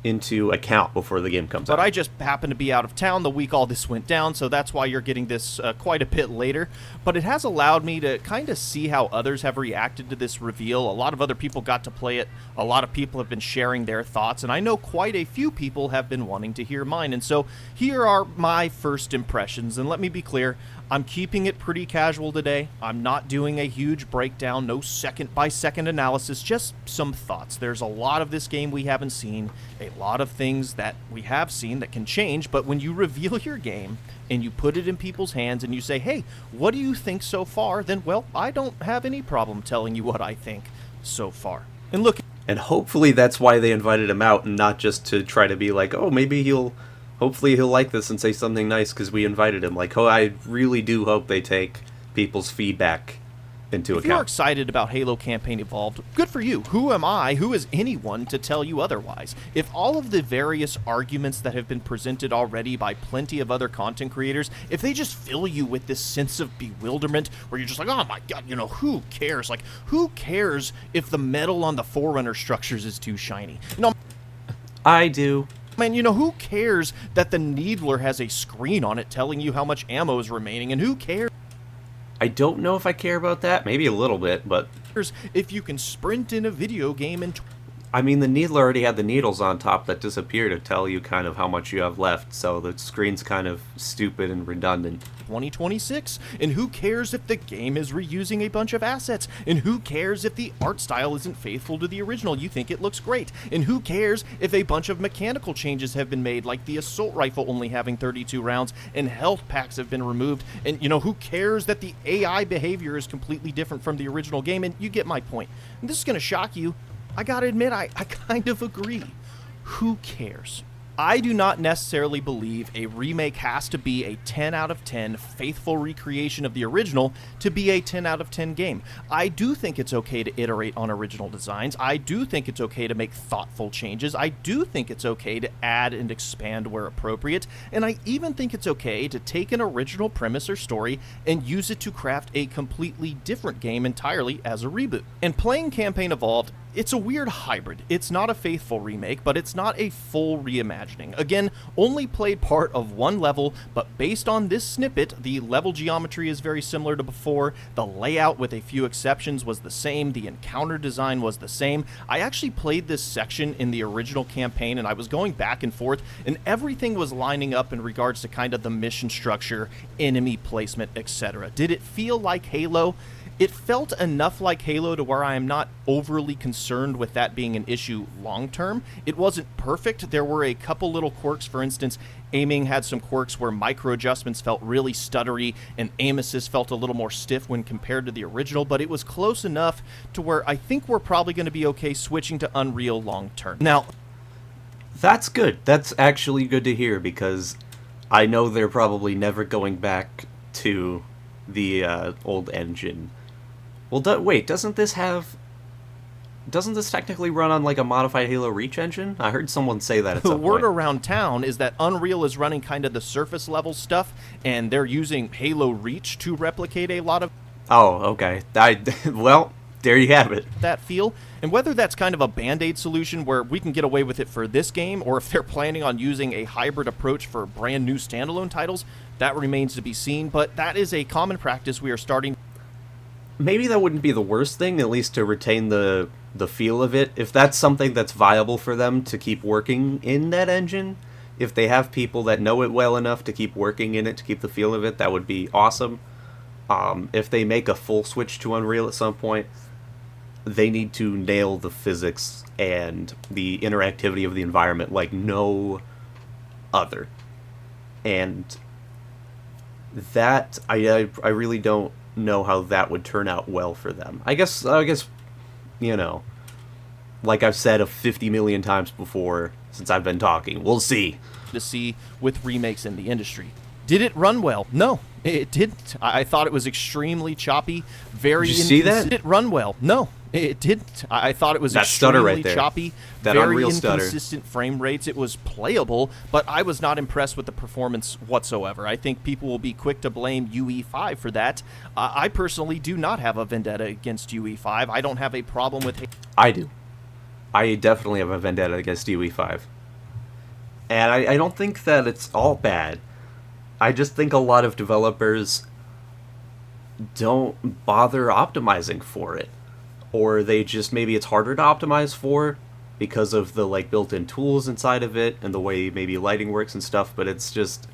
into account before the game comes out. But I just happened to be out of town the week all this went down, so that's why you're getting this quite a bit later. But it has allowed me to kind of see how others have reacted to this reveal. A lot of other people got to play it. A lot of people have been sharing their thoughts, and I know quite a few people have been wanting to hear mine. And so here are my first impressions, and let me be clear, I'm keeping it pretty casual today. I'm not doing a huge breakdown, no second-by-second analysis, just some thoughts. There's a lot of this game we haven't seen, a lot of things that we have seen that can change, but when you reveal your game and you put it in people's hands and you say, hey, what do you think so far? Then, well, I don't have any problem telling you what I think so far. And look... And hopefully that's why they invited him out, and not just to try to be like, oh, maybe hopefully he'll like this and say something nice because we invited him. Like, oh, I really do hope they take people's feedback into account. If you're excited about Halo Campaign Evolved, good for you. Who am I? Who is anyone to tell you otherwise? If all of the various arguments that have been presented already by plenty of other content creators, if they just fill you with this sense of bewilderment where you're just like, oh my god, you know, who cares? Like, who cares if the metal on the Forerunner structures is too shiny? You know, I do. Man, you know, who cares that the Needler has a screen on it telling you how much ammo is remaining, and who cares? I don't know if I care about that. Maybe a little bit, but... if you can sprint in a video game in... I mean, the Needler already had the needles on top that disappear to tell you kind of how much you have left, so the screen's kind of stupid and redundant. 2026, and who cares if the game is reusing a bunch of assets, and who cares if the art style isn't faithful to the original, you think it looks great, and who cares if a bunch of mechanical changes have been made, like the assault rifle only having 32 rounds, and health packs have been removed, and you know, who cares that the AI behavior is completely different from the original game, and you get my point. And this is going to shock you. I gotta admit, I kind of agree. Who cares? I do not necessarily believe a remake has to be a 10 out of 10 faithful recreation of the original to be a 10 out of 10 game. I do think it's okay to iterate on original designs. I do think it's okay to make thoughtful changes. I do think it's okay to add and expand where appropriate. And I even think it's okay to take an original premise or story and use it to craft a completely different game entirely as a reboot. And playing Campaign Evolved, it's a weird hybrid. It's not a faithful remake, but it's not a full reimagining. Again, only played part of one level, but based on this snippet, the level geometry is very similar to before. The layout, with a few exceptions, was the same. The encounter design was the same. I actually played this section in the original campaign, and I was going back and forth, and everything was lining up in regards to kind of the mission structure, enemy placement, etc. Did it feel like Halo? It felt enough like Halo to where I am not overly concerned with that being an issue long term. It wasn't perfect. There were a couple little quirks. For instance, aiming had some quirks where micro adjustments felt really stuttery and aim assist felt a little more stiff when compared to the original, but it was close enough to where I think we're probably going to be okay switching to Unreal long term. Now, that's good. That's actually good to hear, because I know they're probably never going back to the old engine. Well, wait, doesn't this technically run on like a modified Halo Reach engine? I heard someone say that at some the word point. around town is that Unreal is running kind of the surface level stuff, and they're using Halo Reach to replicate a lot of Oh, okay. Well, there you have it. that feel. And whether that's kind of a band-aid solution where we can get away with it for this game, or if they're planning on using a hybrid approach for brand new standalone titles, that remains to be seen, but that is a common practice we are starting. Maybe that wouldn't be the worst thing, at least to retain the feel of it. If that's something that's viable for them to keep working in that engine, if they have people that know it well enough to keep working in it, to keep the feel of it, that would be awesome. If they make a full switch to Unreal at some point, they need to nail the physics and the interactivity of the environment like no other. And that, I really don't know how that would turn out well for them. I guess, you know, like I've said 50 million times before since I've been talking, we'll see. To see with remakes in the industry. Did it run well? No, it didn't. I thought it was extremely choppy. Very. Did you see that? Did it run well? No, it didn't. I thought it was that stutter extremely right there. choppy. That very Unreal stutter. Inconsistent frame rates. It was playable, but I was not impressed with the performance whatsoever. I think people will be quick to blame UE5 for that. I personally do not have a vendetta against UE5. I don't have a problem with. I do. I definitely have a vendetta against UE5. And I don't think that it's all bad. I just think a lot of developers don't bother optimizing for it. Or they just, maybe it's harder to optimize for because of the like built-in tools inside of it and the way maybe lighting works and stuff, but it's just,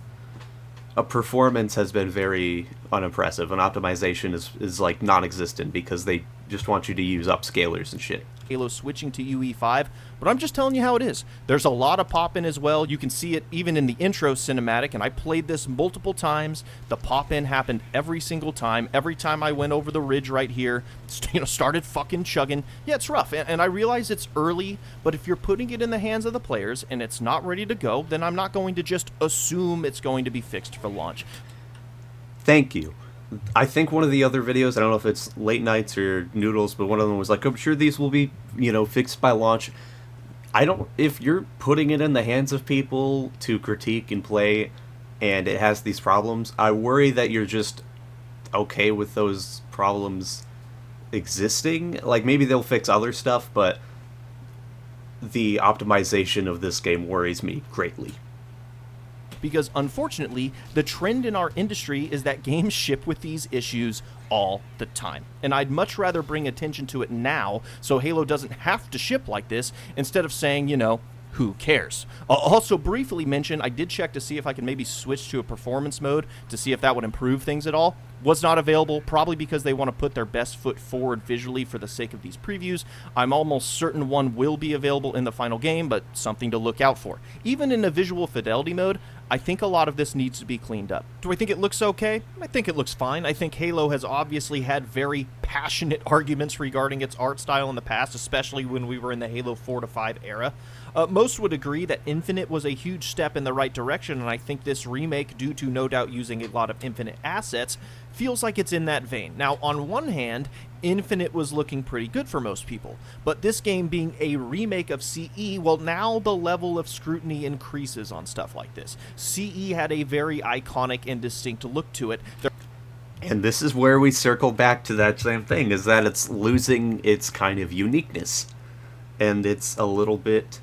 a performance has been very unimpressive, and optimization is like non-existent because they just want you to use upscalers and shit. Halo switching to UE5, but I'm just telling you how it is. There's a lot of pop-in as well. You can see it even in the intro cinematic, and I played this multiple times. The pop-in happened every single time. Every time I went over the ridge right here, started fucking chugging. Yeah, it's rough, and I realize it's early, but if you're putting it in the hands of the players and it's not ready to go, then I'm not going to just assume it's going to be fixed for launch. Thank you. I think one of the other videos, I don't know if it's Late Nights or Noodles, but one of them was like, I'm sure these will be, fixed by launch. If you're putting it in the hands of people to critique and play, and it has these problems, I worry that you're just okay with those problems existing. Like, maybe they'll fix other stuff, but the optimization of this game worries me greatly. Because unfortunately, the trend in our industry is that games ship with these issues all the time. And I'd much rather bring attention to it now so Halo doesn't have to ship like this, instead of saying, who cares? I'll also briefly mention, I did check to see if I could maybe switch to a performance mode to see if that would improve things at all. Was not available, probably because they want to put their best foot forward visually for the sake of these previews. I'm almost certain one will be available in the final game, but something to look out for. Even in a visual fidelity mode, I think a lot of this needs to be cleaned up. Do I think it looks okay? I think it looks fine. I think Halo has obviously had very passionate arguments regarding its art style in the past, especially when we were in the Halo 4 to 5 era. Most would agree that Infinite was a huge step in the right direction, and I think this remake, due to no doubt using a lot of Infinite assets, feels like it's in that vein. Now, on one hand, Infinite was looking pretty good for most people, but this game being a remake of CE, well, now the level of scrutiny increases on stuff like this. CE had a very iconic and distinct look to it. And this is where we circle back to that same thing, is that it's losing its kind of uniqueness. and it's a little bit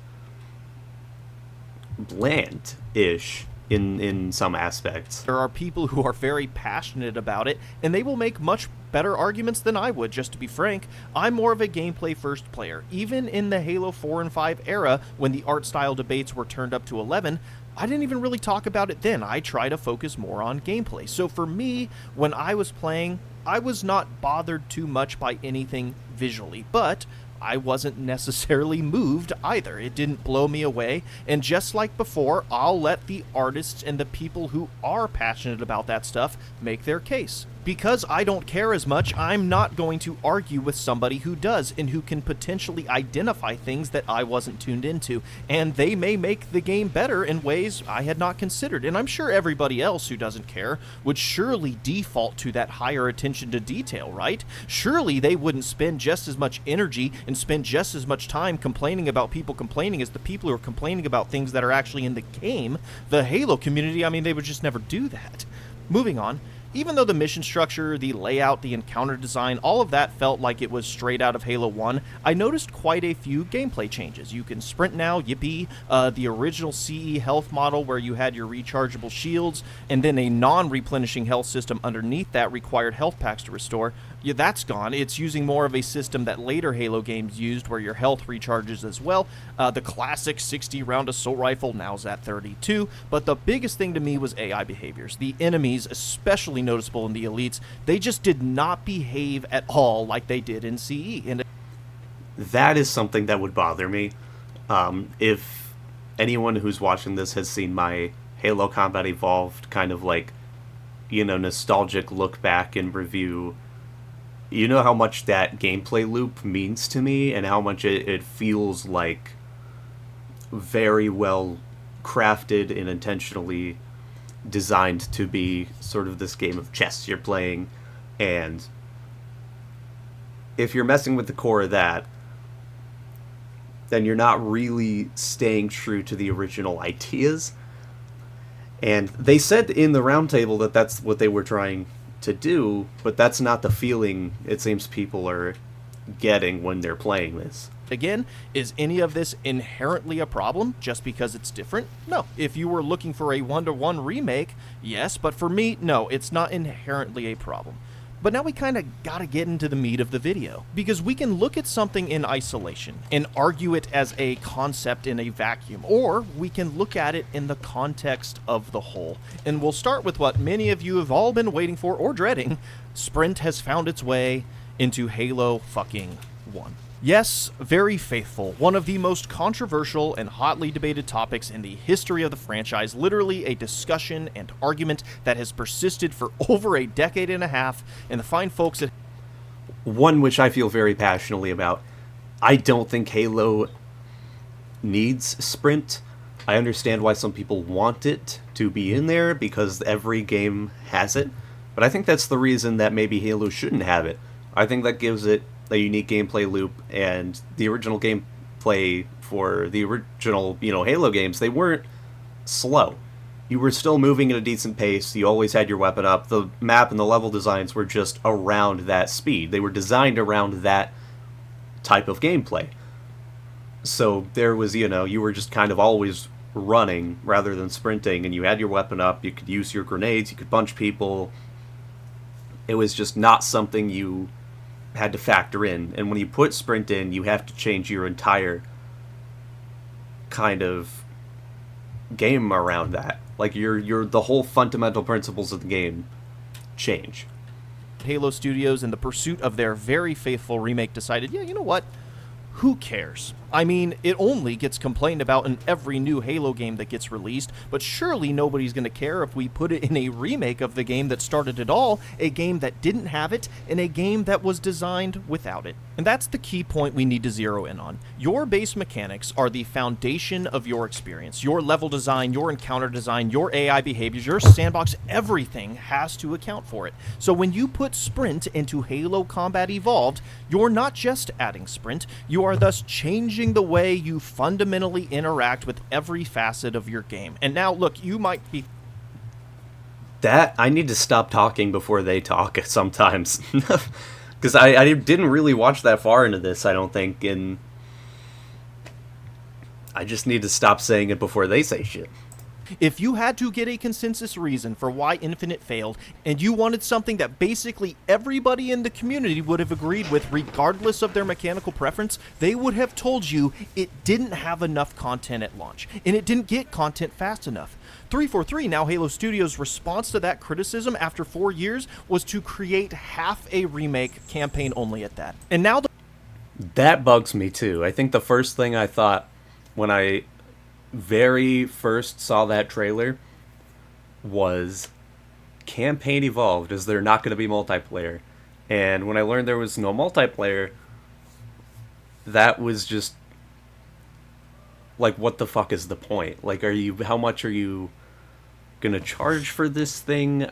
bland-ish in some aspects. There are people who are very passionate about it, and they will make much better arguments than I would, just to be frank. I'm more of a gameplay-first player. Even in the Halo 4 and 5 era, when the art style debates were turned up to 11, I didn't even really talk about it then. I try to focus more on gameplay. So for me, when I was playing, I was not bothered too much by anything visually, but I wasn't necessarily moved either. It didn't blow me away, and just like before, I'll let the artists and the people who are passionate about that stuff make their case. Because I don't care as much, I'm not going to argue with somebody who does and who can potentially identify things that I wasn't tuned into, and they may make the game better in ways I had not considered. And I'm sure everybody else who doesn't care would surely default to that higher attention to detail, right? Surely they wouldn't spend just as much energy and spend just as much time complaining about people complaining as the people who are complaining about things that are actually in the game. The Halo community, I mean, they would just never do that. Moving on. Even though the mission structure, the layout, the encounter design, all of that felt like it was straight out of Halo 1, I noticed quite a few gameplay changes. You can sprint now, yippee, the original CE health model where you had your rechargeable shields, and then a non-replenishing health system underneath that required health packs to restore. Yeah, that's gone. It's using more of a system that later Halo games used where your health recharges as well. The classic 60-round assault rifle now's at 32, but the biggest thing to me was AI behaviors. The enemies, especially noticeable in the elites, they just did not behave at all like they did in CE. And that is something that would bother me. If anyone who's watching this has seen my Halo Combat Evolved kind of like, nostalgic look back and review, you know how much that gameplay loop means to me and how much it feels like very well crafted and intentionally designed to be sort of this game of chess you're playing. And if you're messing with the core of that, then you're not really staying true to the original ideas. And they said in the roundtable that that's what they were trying to do, but that's not the feeling it seems people are getting when they're playing this. Again, is any of this inherently a problem just because it's different? No. If you were looking for a one-to-one remake, yes, but for me, no, it's not inherently a problem. But now we kind of gotta get into the meat of the video, because we can look at something in isolation and argue it as a concept in a vacuum, or we can look at it in the context of the whole. And we'll start with what many of you have all been waiting for or dreading. Sprint has found its way into Halo fucking 1. Yes, very faithful. One of the most controversial and hotly debated topics in the history of the franchise, literally a discussion and argument that has persisted for over a decade and a half, and the fine folks at... One which I feel very passionately about. I don't think Halo needs sprint. I understand why some people want it to be in there, because every game has it, but I think that's the reason that maybe Halo shouldn't have it. I think that gives it a unique gameplay loop, and the original gameplay for the original, Halo games, they weren't slow. You were still moving at a decent pace, you always had your weapon up, the map and the level designs were just around that speed. They were designed around that type of gameplay. So there was, you were just kind of always running rather than sprinting, and you had your weapon up, you could use your grenades, you could punch people. It was just not something you had to factor in, and when you put sprint in, you have to change your entire kind of game around that. Like your the whole fundamental principles of the game change. Halo Studios, in the pursuit of their very faithful remake, decided, yeah, you know what? Who cares? I mean, it only gets complained about in every new Halo game that gets released, but surely nobody's going to care if we put it in a remake of the game that started it all, a game that didn't have it, and a game that was designed without it. And that's the key point we need to zero in on. Your base mechanics are the foundation of your experience. Your level design, your encounter design, your AI behaviors, your sandbox, everything has to account for it. So when you put sprint into Halo Combat Evolved, you're not just adding sprint, you are thus changing the way you fundamentally interact with every facet of your game. And now, look, you might be... That, I need to stop talking before they talk sometimes. Because I didn't really watch that far into this, I don't think, and I just need to stop saying it before they say shit. If you had to get a consensus reason for why Infinite failed, and you wanted something that basically everybody in the community would have agreed with regardless of their mechanical preference, they would have told you it didn't have enough content at launch, and it didn't get content fast enough. 343, now Halo Studios' response to that criticism after 4 years was to create half a remake, campaign only at that. And now that bugs me too. I think the first thing I thought when I very first saw that trailer was campaign evolved. Is there not going to be multiplayer? And when I learned there was no multiplayer, that was just like, what the fuck is the point? Like, how much are you gonna charge for this thing?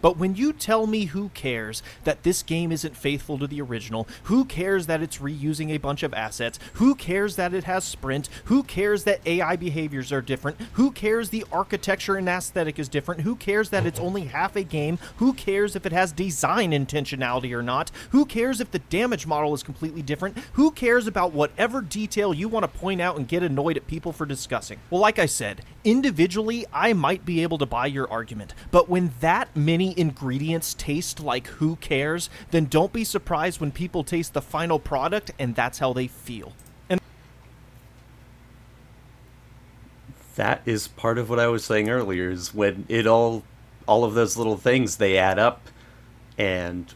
But when you tell me who cares that this game isn't faithful to the original, who cares that it's reusing a bunch of assets, who cares that it has sprint, who cares that AI behaviors are different, who cares the architecture and aesthetic is different, who cares that it's only half a game, who cares if it has design intentionality or not, who cares if the damage model is completely different, who cares about whatever detail you want to point out and get annoyed at people for discussing? Well, like I said, individually, I might be able to buy your argument, but when that many ingredients taste like who cares, then don't be surprised when people taste the final product and that's how they feel. And that is part of what I was saying earlier, is when it all of those little things, they add up and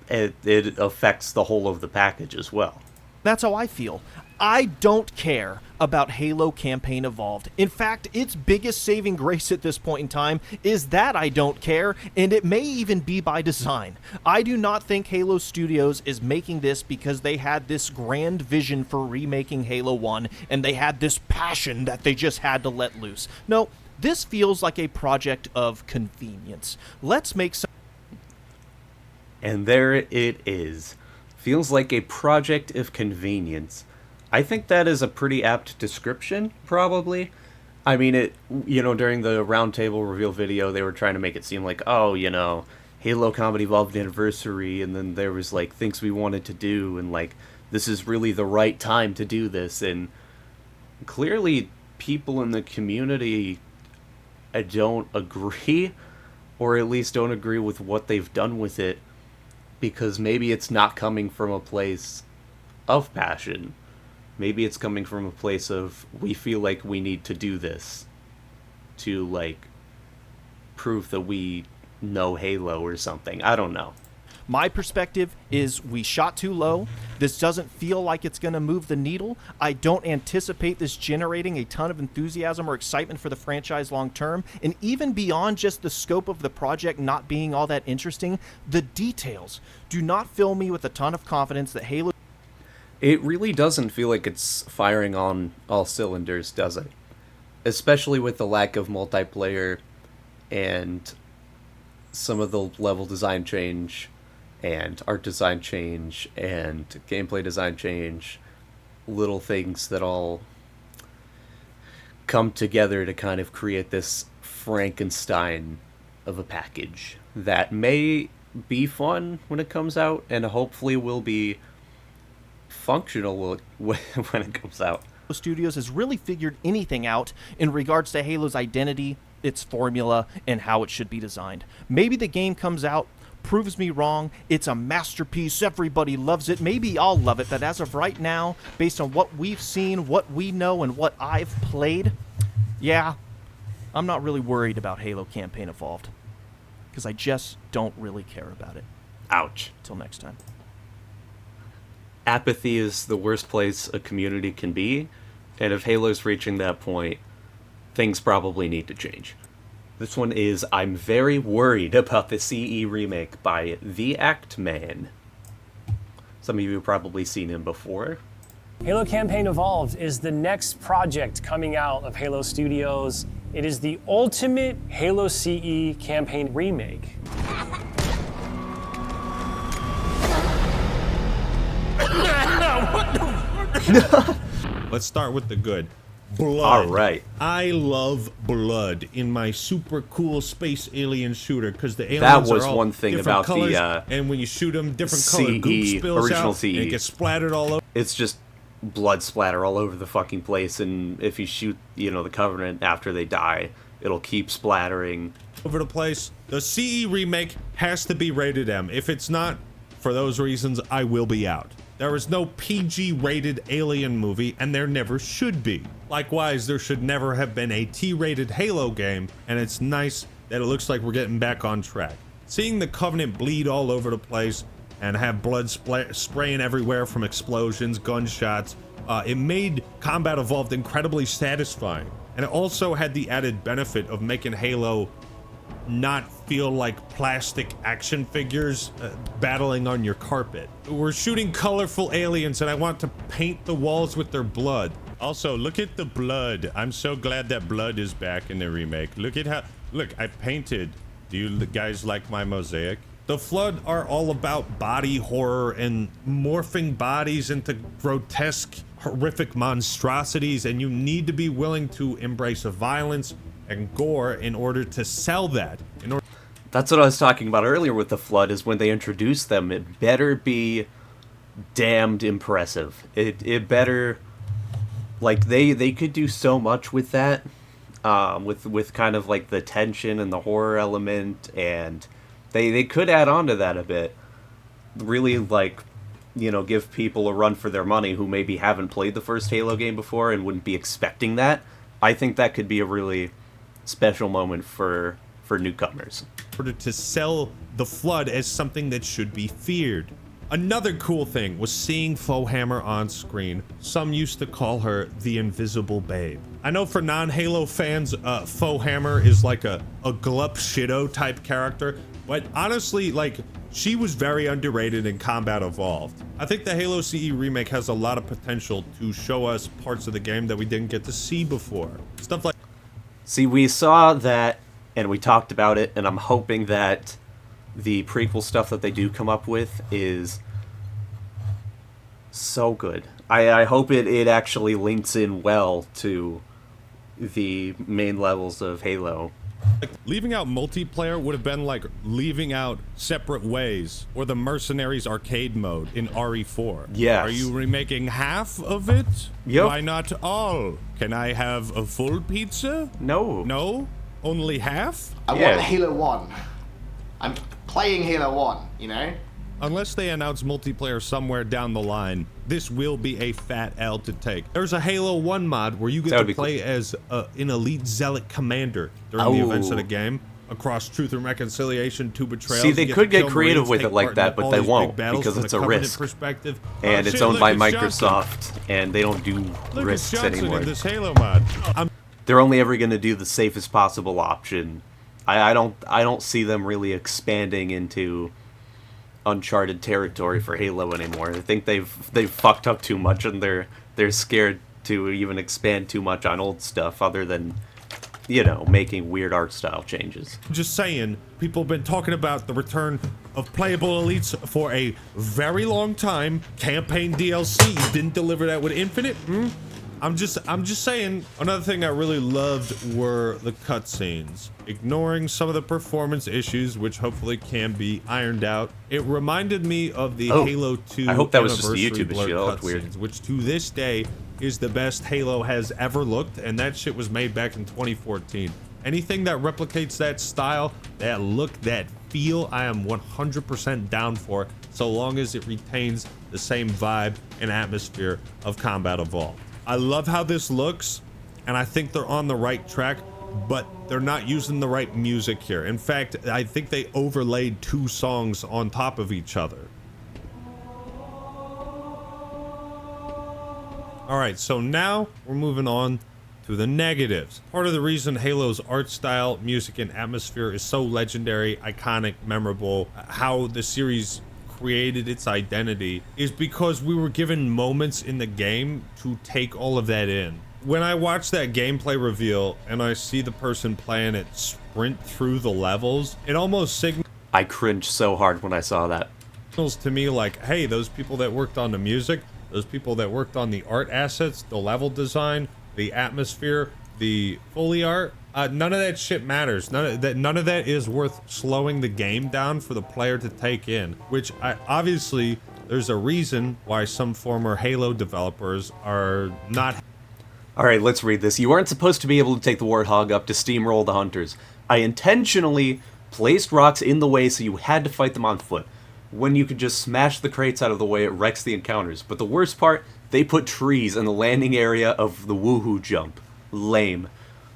it affects the whole of the package as well. That's how I feel. I don't care about Halo Campaign Evolved. In fact, its biggest saving grace at this point in time is that I don't care, and it may even be by design. I do not think Halo Studios is making this because they had this grand vision for remaking Halo 1, and they had this passion that they just had to let loose. No, this feels like a project of convenience. Let's make some... And there it is. Feels like a project of convenience. I think that is a pretty apt description, probably. I mean, during the roundtable reveal video, they were trying to make it seem like, oh, Halo Combat Evolved Anniversary, and then there was, like, things we wanted to do, and, like, this is really the right time to do this, and clearly people in the community don't agree, or at least don't agree with what they've done with it, because maybe it's not coming from a place of passion. Maybe it's coming from a place of, we feel like we need to do this to, like, prove that we know Halo or something. I don't know. My perspective is we shot too low. This doesn't feel like it's going to move the needle. I don't anticipate this generating a ton of enthusiasm or excitement for the franchise long term. And even beyond just the scope of the project not being all that interesting, the details do not fill me with a ton of confidence that Halo... It really doesn't feel like it's firing on all cylinders, does it? Especially with the lack of multiplayer and some of the level design change and art design change and gameplay design change, little things that all come together to kind of create this Frankenstein of a package that may be fun when it comes out and hopefully will be functional when it comes out. Studios has really figured anything out in regards to Halo's identity, its formula, and how it should be designed. Maybe the game comes out, proves me wrong, it's a masterpiece, everybody loves it, maybe I'll love it, but as of right now, based on what we've seen, what we know, and what I've played, yeah, I'm not really worried about Halo Campaign Evolved, because I just don't really care about it. Ouch. Till next time. Apathy is the worst place a community can be, and if Halo's reaching that point, things probably need to change. This one is, I'm very worried about the CE remake by The Act Man. Some of you have probably seen him before. Halo Campaign Evolved is the next project coming out of Halo Studios. It is the ultimate Halo CE campaign remake. Let's start with the good. Blood. All right. I love blood in my super cool space alien shooter because the aliens that was are all one thing different about colors, the and when you shoot them, different CE, color goop spills original out, CE. and it gets splattered all over. It's just blood splatter all over the fucking place, and if you shoot, the Covenant after they die, it'll keep splattering over the place. The CE remake has to be rated M. If it's not, for those reasons, I will be out. There is no PG-rated Alien movie, and there never should be. Likewise, there should never have been a T-rated Halo game, and it's nice that it looks like we're getting back on track. Seeing the Covenant bleed all over the place and have blood spraying everywhere from explosions, gunshots, it made Combat Evolved incredibly satisfying. And it also had the added benefit of making Halo not feel like plastic action figures battling on your carpet. We're shooting colorful aliens and I want to paint the walls with their blood. Also, look at the blood. I'm so glad that blood is back in the remake. Look, I painted. Do you guys like my mosaic? The Flood are all about body horror and morphing bodies into grotesque, horrific monstrosities, and you need to be willing to embrace violence and gore in order to sell that. That's what I was talking about earlier with the Flood, is when they introduce them, it better be damned impressive. It better, like, they could do so much with that, with kind of like the tension and the horror element, and they could add on to that a bit. Really, like, give people a run for their money who maybe haven't played the first Halo game before and wouldn't be expecting that. I think that could be a really special moment for newcomers. In order to sell the Flood as something that should be feared. Another cool thing was seeing Foehammer on screen. Some used to call her the Invisible Babe. I know for non-Halo fans, Foehammer is like a glup shido type character, but honestly, like, she was very underrated in Combat Evolved. I think the Halo CE remake has a lot of potential to show us parts of the game that we didn't get to see before. Stuff like... See, we saw that, and we talked about it, and I'm hoping that the prequel stuff that they do come up with is so good. I hope it actually links in well to the main levels of Halo. Like, leaving out multiplayer would have been like leaving out Separate Ways or the Mercenaries arcade mode in RE4. Yes. Are you remaking half of it? Yep. Why not all? Can I have a full pizza? No. No? Only half? I want Halo 1. I'm playing Halo 1, Unless they announce multiplayer somewhere down the line, this will be a fat L to take. There's a Halo 1 mod where you get to play as an elite zealot commander during the events of the game. Across Truth and Reconciliation, Two Betrayals. See, they could get creative with it like that, but they won't, because it's a risk. And it's owned by Microsoft, and they don't do risks anymore. In this Halo mod. They're only ever going to do the safest possible option. I don't see them really expanding into uncharted territory for Halo anymore. I think they've fucked up too much, and they're scared to even expand too much on old stuff, other than making weird art style changes. Just saying, people have been talking about the return of playable elites for a very long time. Campaign DLC, you didn't deliver that with Infinite. I'm just saying. Another thing I really loved were the cutscenes. Ignoring some of the performance issues, which hopefully can be ironed out. It reminded me of the Halo 2 I hope that was just the anniversary YouTube blur issue. That looked cutscenes, which to this day is the best Halo has ever looked, and that shit was made back in 2014. Anything that replicates that style, that look, that feel, I am 100% down for, so long as it retains the same vibe and atmosphere of Combat Evolved. I love how this looks, and I think they're on the right track, but they're not using the right music here. In fact, I think they overlaid 2 songs on top of each other. Alright, so now we're moving on to the negatives. Part of the reason Halo's art style, music, and atmosphere is so legendary, iconic, memorable, how the series created its identity, is because we were given moments in the game to take all of that in. When I watch that gameplay reveal and I see the person playing it sprint through the levels, it almost signals... I cringed so hard when I saw that. To me like, hey, those people that worked on the music, those people that worked on the art assets, the level design, the atmosphere, the Foley art, none of that shit matters. None of that is worth slowing the game down for the player to take in, which obviously There's a reason why some former Halo developers are not... Alright, let's read this. You aren't supposed to be able to take the Warthog up to steamroll the hunters. I intentionally placed rocks in the way so you had to fight them on foot. When you could just smash the crates out of the way, it wrecks the encounters. But the worst part, they put trees in the landing area of the woohoo jump. Lame.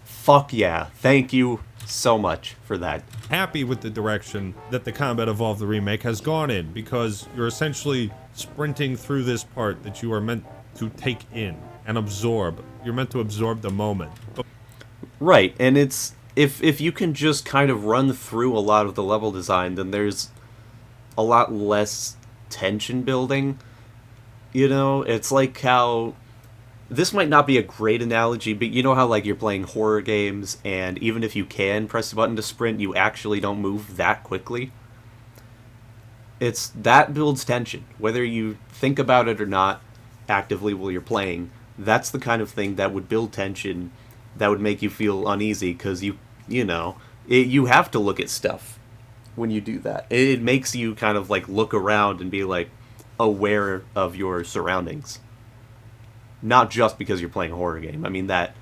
Fuck yeah. Thank you so much for that. Happy with the direction that the Combat Evolved the remake has gone in, because you're essentially sprinting through this part that you are meant to take in and absorb. You're meant to absorb the moment. Right, and it's... If you can just kind of run through a lot of the level design, then there's a lot less tension building. You know, it's like how... This might not be a great analogy, but you know how, like, you're playing horror games, and even if you can press the button to sprint, you actually don't move that quickly? That builds tension. Whether you think about it or not actively while you're playing, that's the kind of thing that would build tension, that would make you feel uneasy, because you have to look at stuff when you do that. It makes you kind of, like, look around and be, like, aware of your surroundings. Not just because you're playing a horror game. I mean, that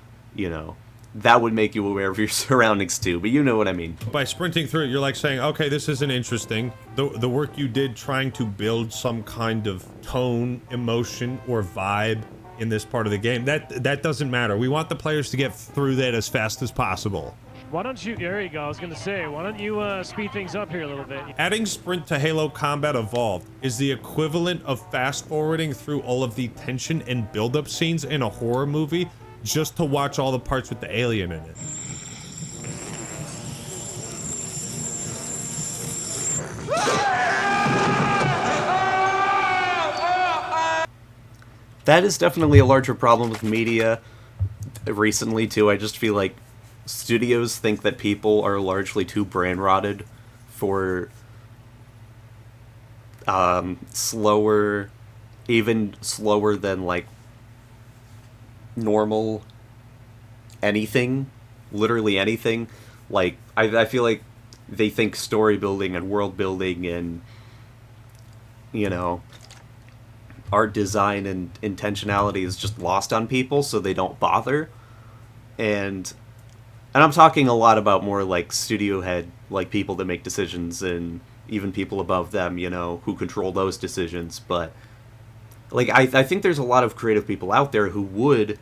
would make you aware of your surroundings too, but you know what I mean. By sprinting through it, you're like saying, okay, this isn't interesting. The work you did trying to build some kind of tone, emotion, or vibe in this part of the game, that doesn't matter. We want the players to get through that as fast as possible. Why don't you, there you go, I was going to say, why don't you speed things up here a little bit? Adding sprint to Halo Combat Evolved is the equivalent of fast-forwarding through all of the tension and build-up scenes in a horror movie just to watch all the parts with the alien in it. That is definitely a larger problem with media recently too. I just feel like studios think that people are largely too brain-rotted for slower, even slower than, like, normal anything, literally anything. Like, I feel like they think story building and world building and, you know, art design and intentionality is just lost on people, so they don't bother. And I'm talking a lot about more, like, studio head, like, people that make decisions and even people above them, you know, who control those decisions. But, like, I think there's a lot of creative people out there who would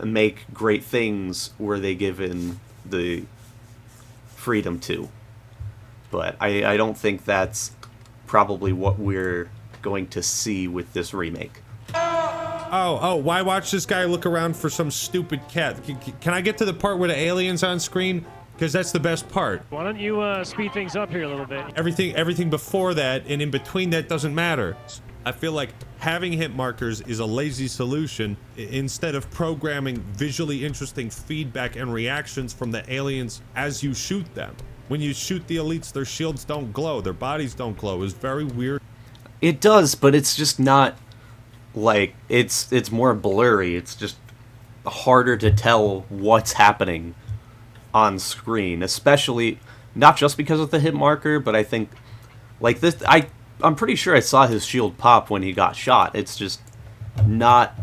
make great things were they given the freedom to. But I don't think that's probably what we're going to see with this remake. Oh, why watch this guy look around for some stupid cat? Can I get to the part where the alien's on screen? Because that's the best part. Why don't you speed things up here a little bit? Everything before that and in between that doesn't matter. I feel like having hit markers is a lazy solution instead of programming visually interesting feedback and reactions from the aliens as you shoot them. When you shoot the elites, their shields don't glow, their bodies don't glow. It's very weird. It does, but it's just not... Like, it's more blurry. It's just harder to tell what's happening on screen, especially not just because of the hit marker, but I think, like, this, I'm pretty sure I saw his shield pop when he got shot. It's just not,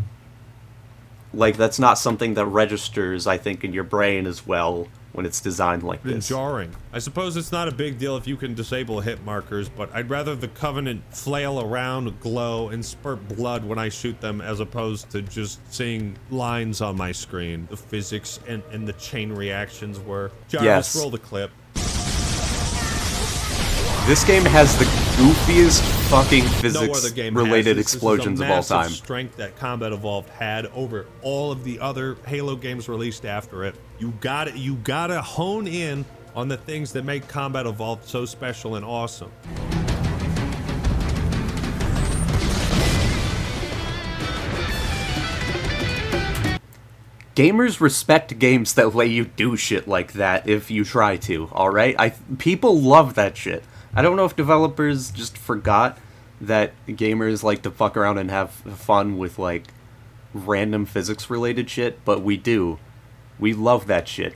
like, that's not something that registers, I think, in your brain as well when it's designed like this. Jarring. I suppose it's not a big deal if you can disable hit markers, but I'd rather the Covenant flail around, glow, and spurt blood when I shoot them as opposed to just seeing lines on my screen. The physics and the chain reactions were... Jarvis, yes. Roll the clip. This game has the goofiest fucking physics-related explosions of all time. Strength that Combat Evolved had over all of the other Halo games released after it. You gotta hone in on the things that make Combat Evolved so special and awesome. Gamers respect games that let you do shit like that if you try to, alright? People love that shit. I don't know if developers just forgot that gamers like to fuck around and have fun with, like, random physics-related shit, but we do. We love that shit.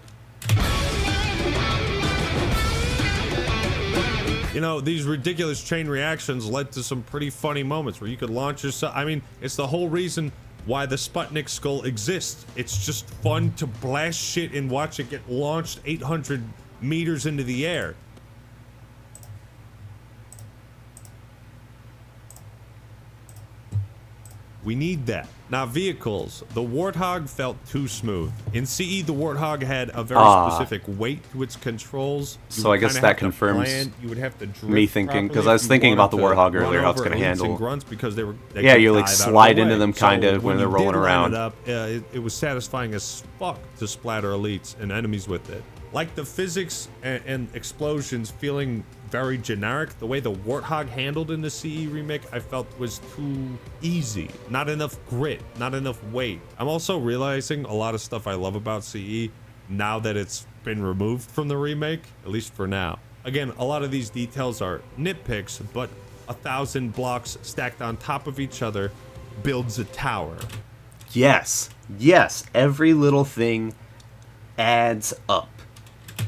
You know, these ridiculous chain reactions led to some pretty funny moments where you could launch yourself. I mean, it's the whole reason why the Sputnik skull exists. It's just fun to blast shit and watch it get launched 800 meters into the air. We need that. Now, vehicles. The Warthog felt too smooth. In CE, the Warthog had a very specific weight to its controls. So I guess that confirms you would have to me thinking, because I was thinking about the Warthog earlier, how it's going to handle. Grunts because they yeah, you like slide into them kind of when they're rolling around. It was satisfying as fuck to splatter elites and enemies with it. Like the physics and explosions feeling very generic, the way the Warthog handled in the CE remake I felt was too easy. Not enough grit, not enough weight. I'm also realizing a lot of stuff I love about CE now that it's been removed from the remake, at least for now. Again, a lot of these details are nitpicks, but 1,000 blocks stacked on top of each other builds a tower. Yes, yes, every little thing adds up.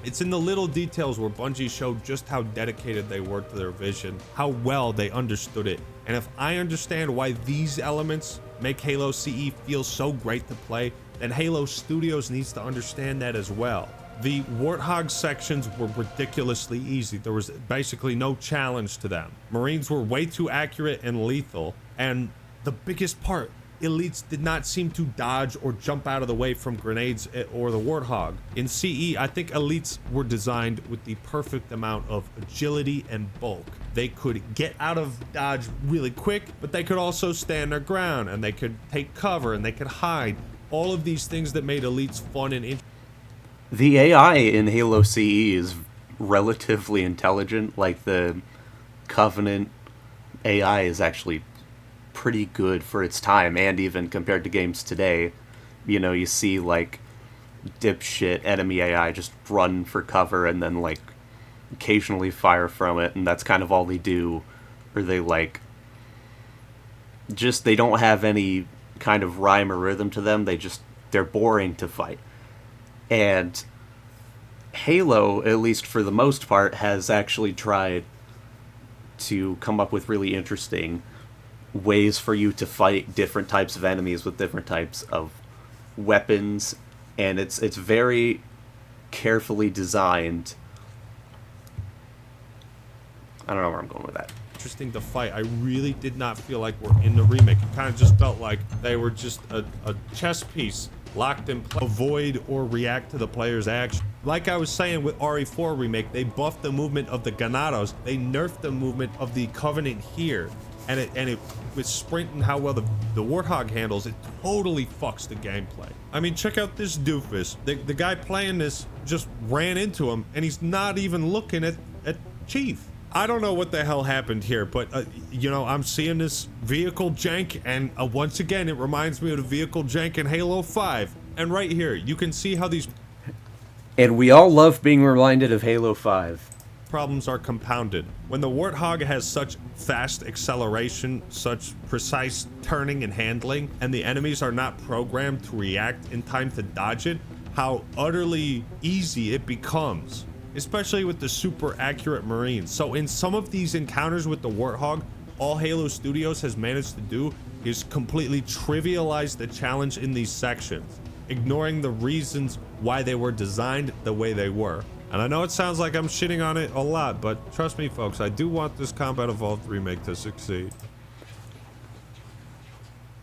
It's in the little details where Bungie showed just how dedicated they were to their vision, how well they understood it. And if I understand why these elements make Halo CE feel so great to play, then Halo Studios needs to understand that as well. The Warthog sections were ridiculously easy. There was basically no challenge to them. Marines were way too accurate and lethal. And the biggest part, elites did not seem to dodge or jump out of the way from grenades or the Warthog. In CE, I think elites were designed with the perfect amount of agility and bulk. They could get out of dodge really quick, but they could also stand their ground, and they could take cover, and they could hide. All of these things that made elites fun and interesting. The AI in Halo CE is relatively intelligent. Like, the Covenant AI is actually pretty good for its time, and even compared to games today. You know, you see like dipshit enemy AI just run for cover and then like occasionally fire from it, and that's kind of all they do. Or they like just, they don't have any kind of rhyme or rhythm to them. They're boring to fight. And Halo, at least for the most part, has actually tried to come up with really interesting ways for you to fight different types of enemies with different types of weapons, and it's very carefully designed. I don't know where I'm going with that. Interesting to fight. I really did not feel like we're in the remake. It kind of just felt like they were just a chess piece locked in place. Avoid or react to the player's action. Like I was saying with RE4 remake, they buffed the movement of the Ganados. They nerfed the movement of the Covenant here. And it with sprint and how well the Warthog handles, it totally fucks the gameplay. I mean, check out this doofus. The guy playing this just ran into him, and he's not even looking at Chief. I don't know what the hell happened here, but you know, I'm seeing this vehicle jank, and once again, it reminds me of the vehicle jank in Halo 5. And right here, you can see how these... And we all love being reminded of Halo 5. Problems are compounded. When the Warthog has such fast acceleration, such precise turning and handling, and the enemies are not programmed to react in time to dodge it, how utterly easy it becomes, especially with the super accurate Marines. So in some of these encounters with the Warthog, all Halo Studios has managed to do is completely trivialize the challenge in these sections, ignoring the reasons why they were designed the way they were. And I know it sounds like I'm shitting on it a lot, but trust me, folks, I do want this Combat Evolved remake to succeed.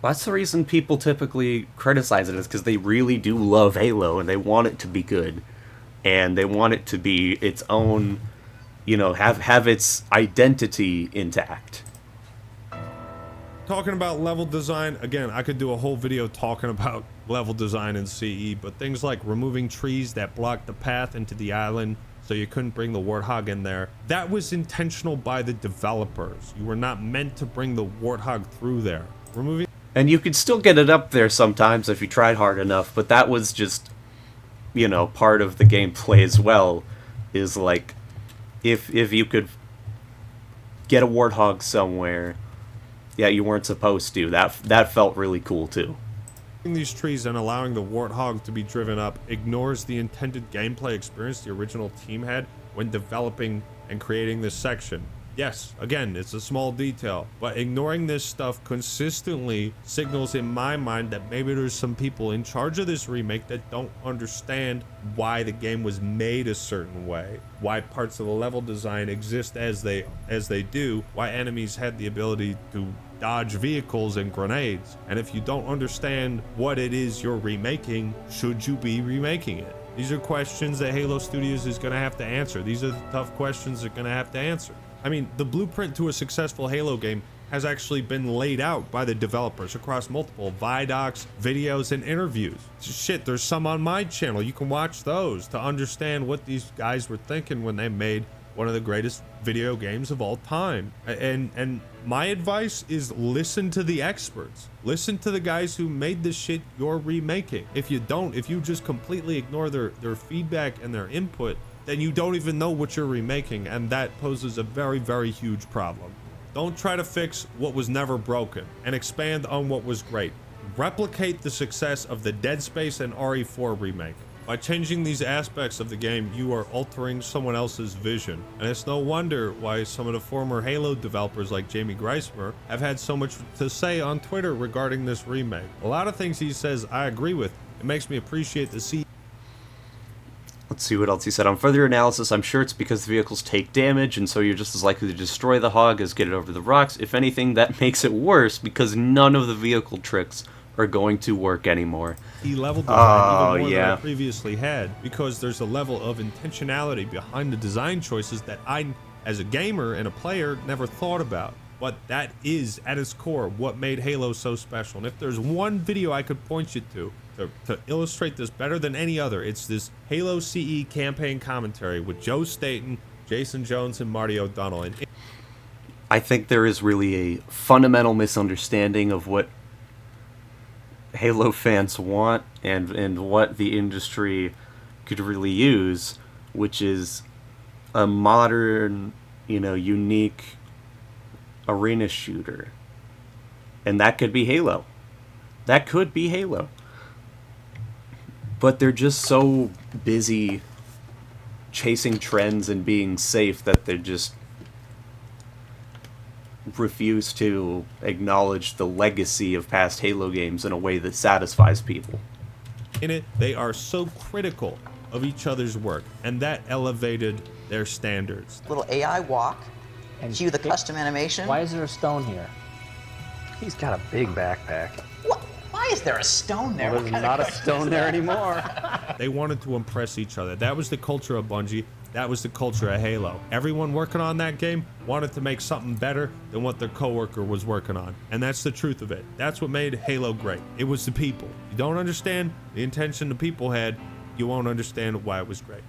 That's the reason people typically criticize it, is because they really do love Halo, and they want it to be good. And they want it to be its own, you know, have its identity intact. Talking about level design, again, I could do a whole video talking about level design in CE, but things like removing trees that blocked the path into the island so you couldn't bring the Warthog in there, that was intentional by the developers. You were not meant to bring the Warthog through there. Removing... And you could still get it up there sometimes if you tried hard enough, but that was just, you know, part of the gameplay as well, is like, if you could get a Warthog somewhere, yeah, you weren't supposed to. That felt really cool too. These trees and allowing the Warthog to be driven up ignores the intended gameplay experience the original team had when developing and creating this section. Yes, again, it's a small detail, but ignoring this stuff consistently signals in my mind that maybe there's some people in charge of this remake that don't understand why the game was made a certain way, why parts of the level design exist as they do, why enemies had the ability to dodge vehicles and grenades. And if you don't understand what it is you're remaking, should you be remaking it? These are questions that Halo Studios is going to have to answer. These are the tough questions they're going to have to answer. I mean, the blueprint to a successful Halo game has actually been laid out by the developers across multiple Vidocs, videos, and interviews. Shit, there's some on my channel. You can watch those to understand what these guys were thinking when they made one of the greatest video games of all time. And my advice is listen to the experts. Listen to the guys who made this shit you're remaking. If you just completely ignore their feedback and their input, then you don't even know what you're remaking, and that poses a very, very huge problem. Don't try to fix what was never broken and expand on what was great. Replicate the success of the Dead Space and RE4 remake. By changing these aspects of the game, you are altering someone else's vision. And it's no wonder why some of the former Halo developers like Jamie Greismer have had so much to say on Twitter regarding this remake. A lot of things he says I agree with. It makes me appreciate the Let's see what else he said. On further analysis, I'm sure it's because the vehicles take damage, and so you're just as likely to destroy the hog as get it over the rocks. If anything, that makes it worse, because none of the vehicle tricks are going to work anymore. Level design even more than I previously had, because there's a level of intentionality behind the design choices that I, as a gamer and a player, never thought about. But that is, at its core, what made Halo so special. And if there's one video I could point you to illustrate this better than any other, it's this Halo CE campaign commentary with Joe Staten, Jason Jones, and Marty O'Donnell. And I think there is really a fundamental misunderstanding of what Halo fans want and what the industry could really use, which is a modern, unique arena shooter. And that could be Halo. That could be Halo. But they're just so busy chasing trends and being safe that they just refuse to acknowledge the legacy of past Halo games in a way that satisfies people. in it, they are so critical of each other's work, and that elevated their standards. Little AI walk, and cue the custom animation. Why is there a stone here? He's got a big backpack. What? Why is there a stone there? Well, there's not a stone there anymore. They wanted to impress each other. That was the culture of Bungie. That was the culture of Halo. Everyone working on that game wanted to make something better than what their coworker was working on. And that's the truth of it. That's what made Halo great. It was the people. You don't understand the intention the people had, you won't understand why it was great.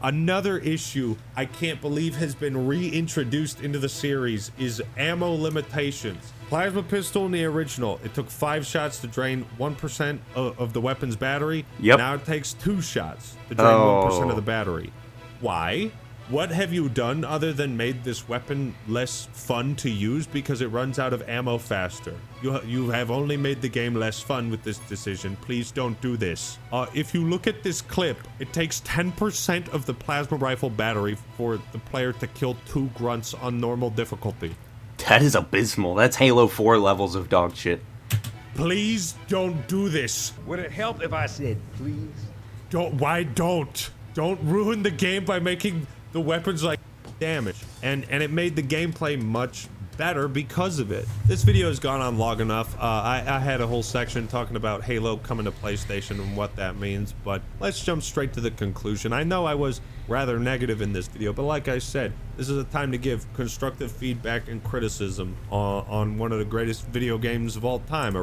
Another issue I can't believe has been reintroduced into the series is ammo limitations. Plasma pistol in the original, it took 5 shots to drain 1% of the weapon's battery. Yep. Now it takes 2 shots to drain 1% of the battery. Why? What have you done other than made this weapon less fun to use because it runs out of ammo faster? You have only made the game less fun with this decision. Please don't do this. If you look at this clip, it takes 10% of the plasma rifle battery for the player to kill 2 grunts on normal difficulty. That is abysmal. That's Halo 4 levels of dog shit. Please don't do this. Would it help if I said please? Why don't? Don't ruin the game by making the weapons like damage. And it made the gameplay much better because of it. This video has gone on long enough. I had a whole section talking about Halo coming to PlayStation and what that means, but let's jump straight to the conclusion. I know I was rather negative in this video, but like I said, this is a time to give constructive feedback and criticism on one of the greatest video games of all time.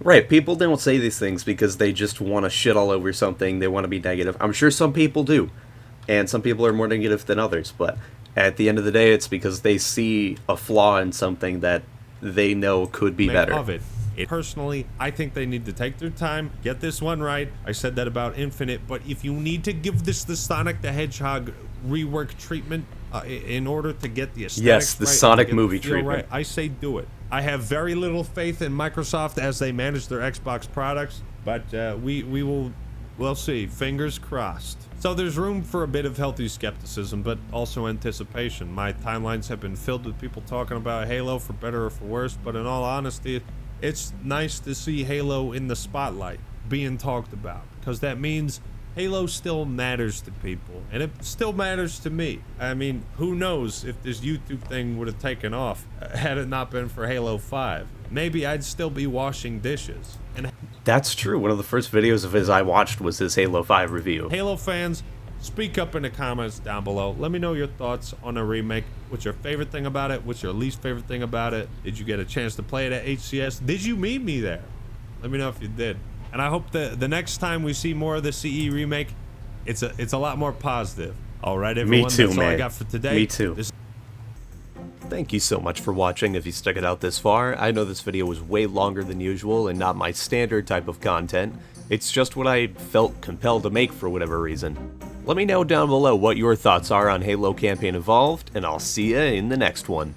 Right, people don't say these things because they just want to shit all over something. They want to be negative. I'm sure some people do, and some people are more negative than others, but at the end of the day, it's because they see a flaw in something that they know could be better. Of it. Personally, I think they need to take their time, get this one right. I said that about Infinite, but if you need to give this the Sonic the Hedgehog rework treatment in order to get the aesthetics yes, the right, Sonic movie treatment. Right, I say do it. I have very little faith in Microsoft as they manage their Xbox products, but we will We'll see. Fingers crossed. So there's room for a bit of healthy skepticism, but also anticipation. My timelines have been filled with people talking about Halo for better or for worse, but in all honesty, it's nice to see Halo in the spotlight, being talked about, because that means Halo still matters to people, and it still matters to me. I mean, who knows if this YouTube thing would have taken off had it not been for Halo 5. Maybe I'd still be washing dishes. And That's true. One of the first videos of his I watched was his Halo 5 review. Halo fans, speak up in the comments down below. Let me know your thoughts on the remake. What's your favorite thing about it? What's your least favorite thing about it? Did you get a chance to play it at HCS? Did you meet me there? Let me know if you did. And I hope that the next time we see more of the CE remake, it's a lot more positive. All right, everyone. Me too, that's man. all I got for today. Me too. Thank you so much for watching if you stuck it out this far. I know this video was way longer than usual and not my standard type of content. It's just what I felt compelled to make for whatever reason. Let me know down below what your thoughts are on Halo Campaign Evolved, and I'll see ya in the next one.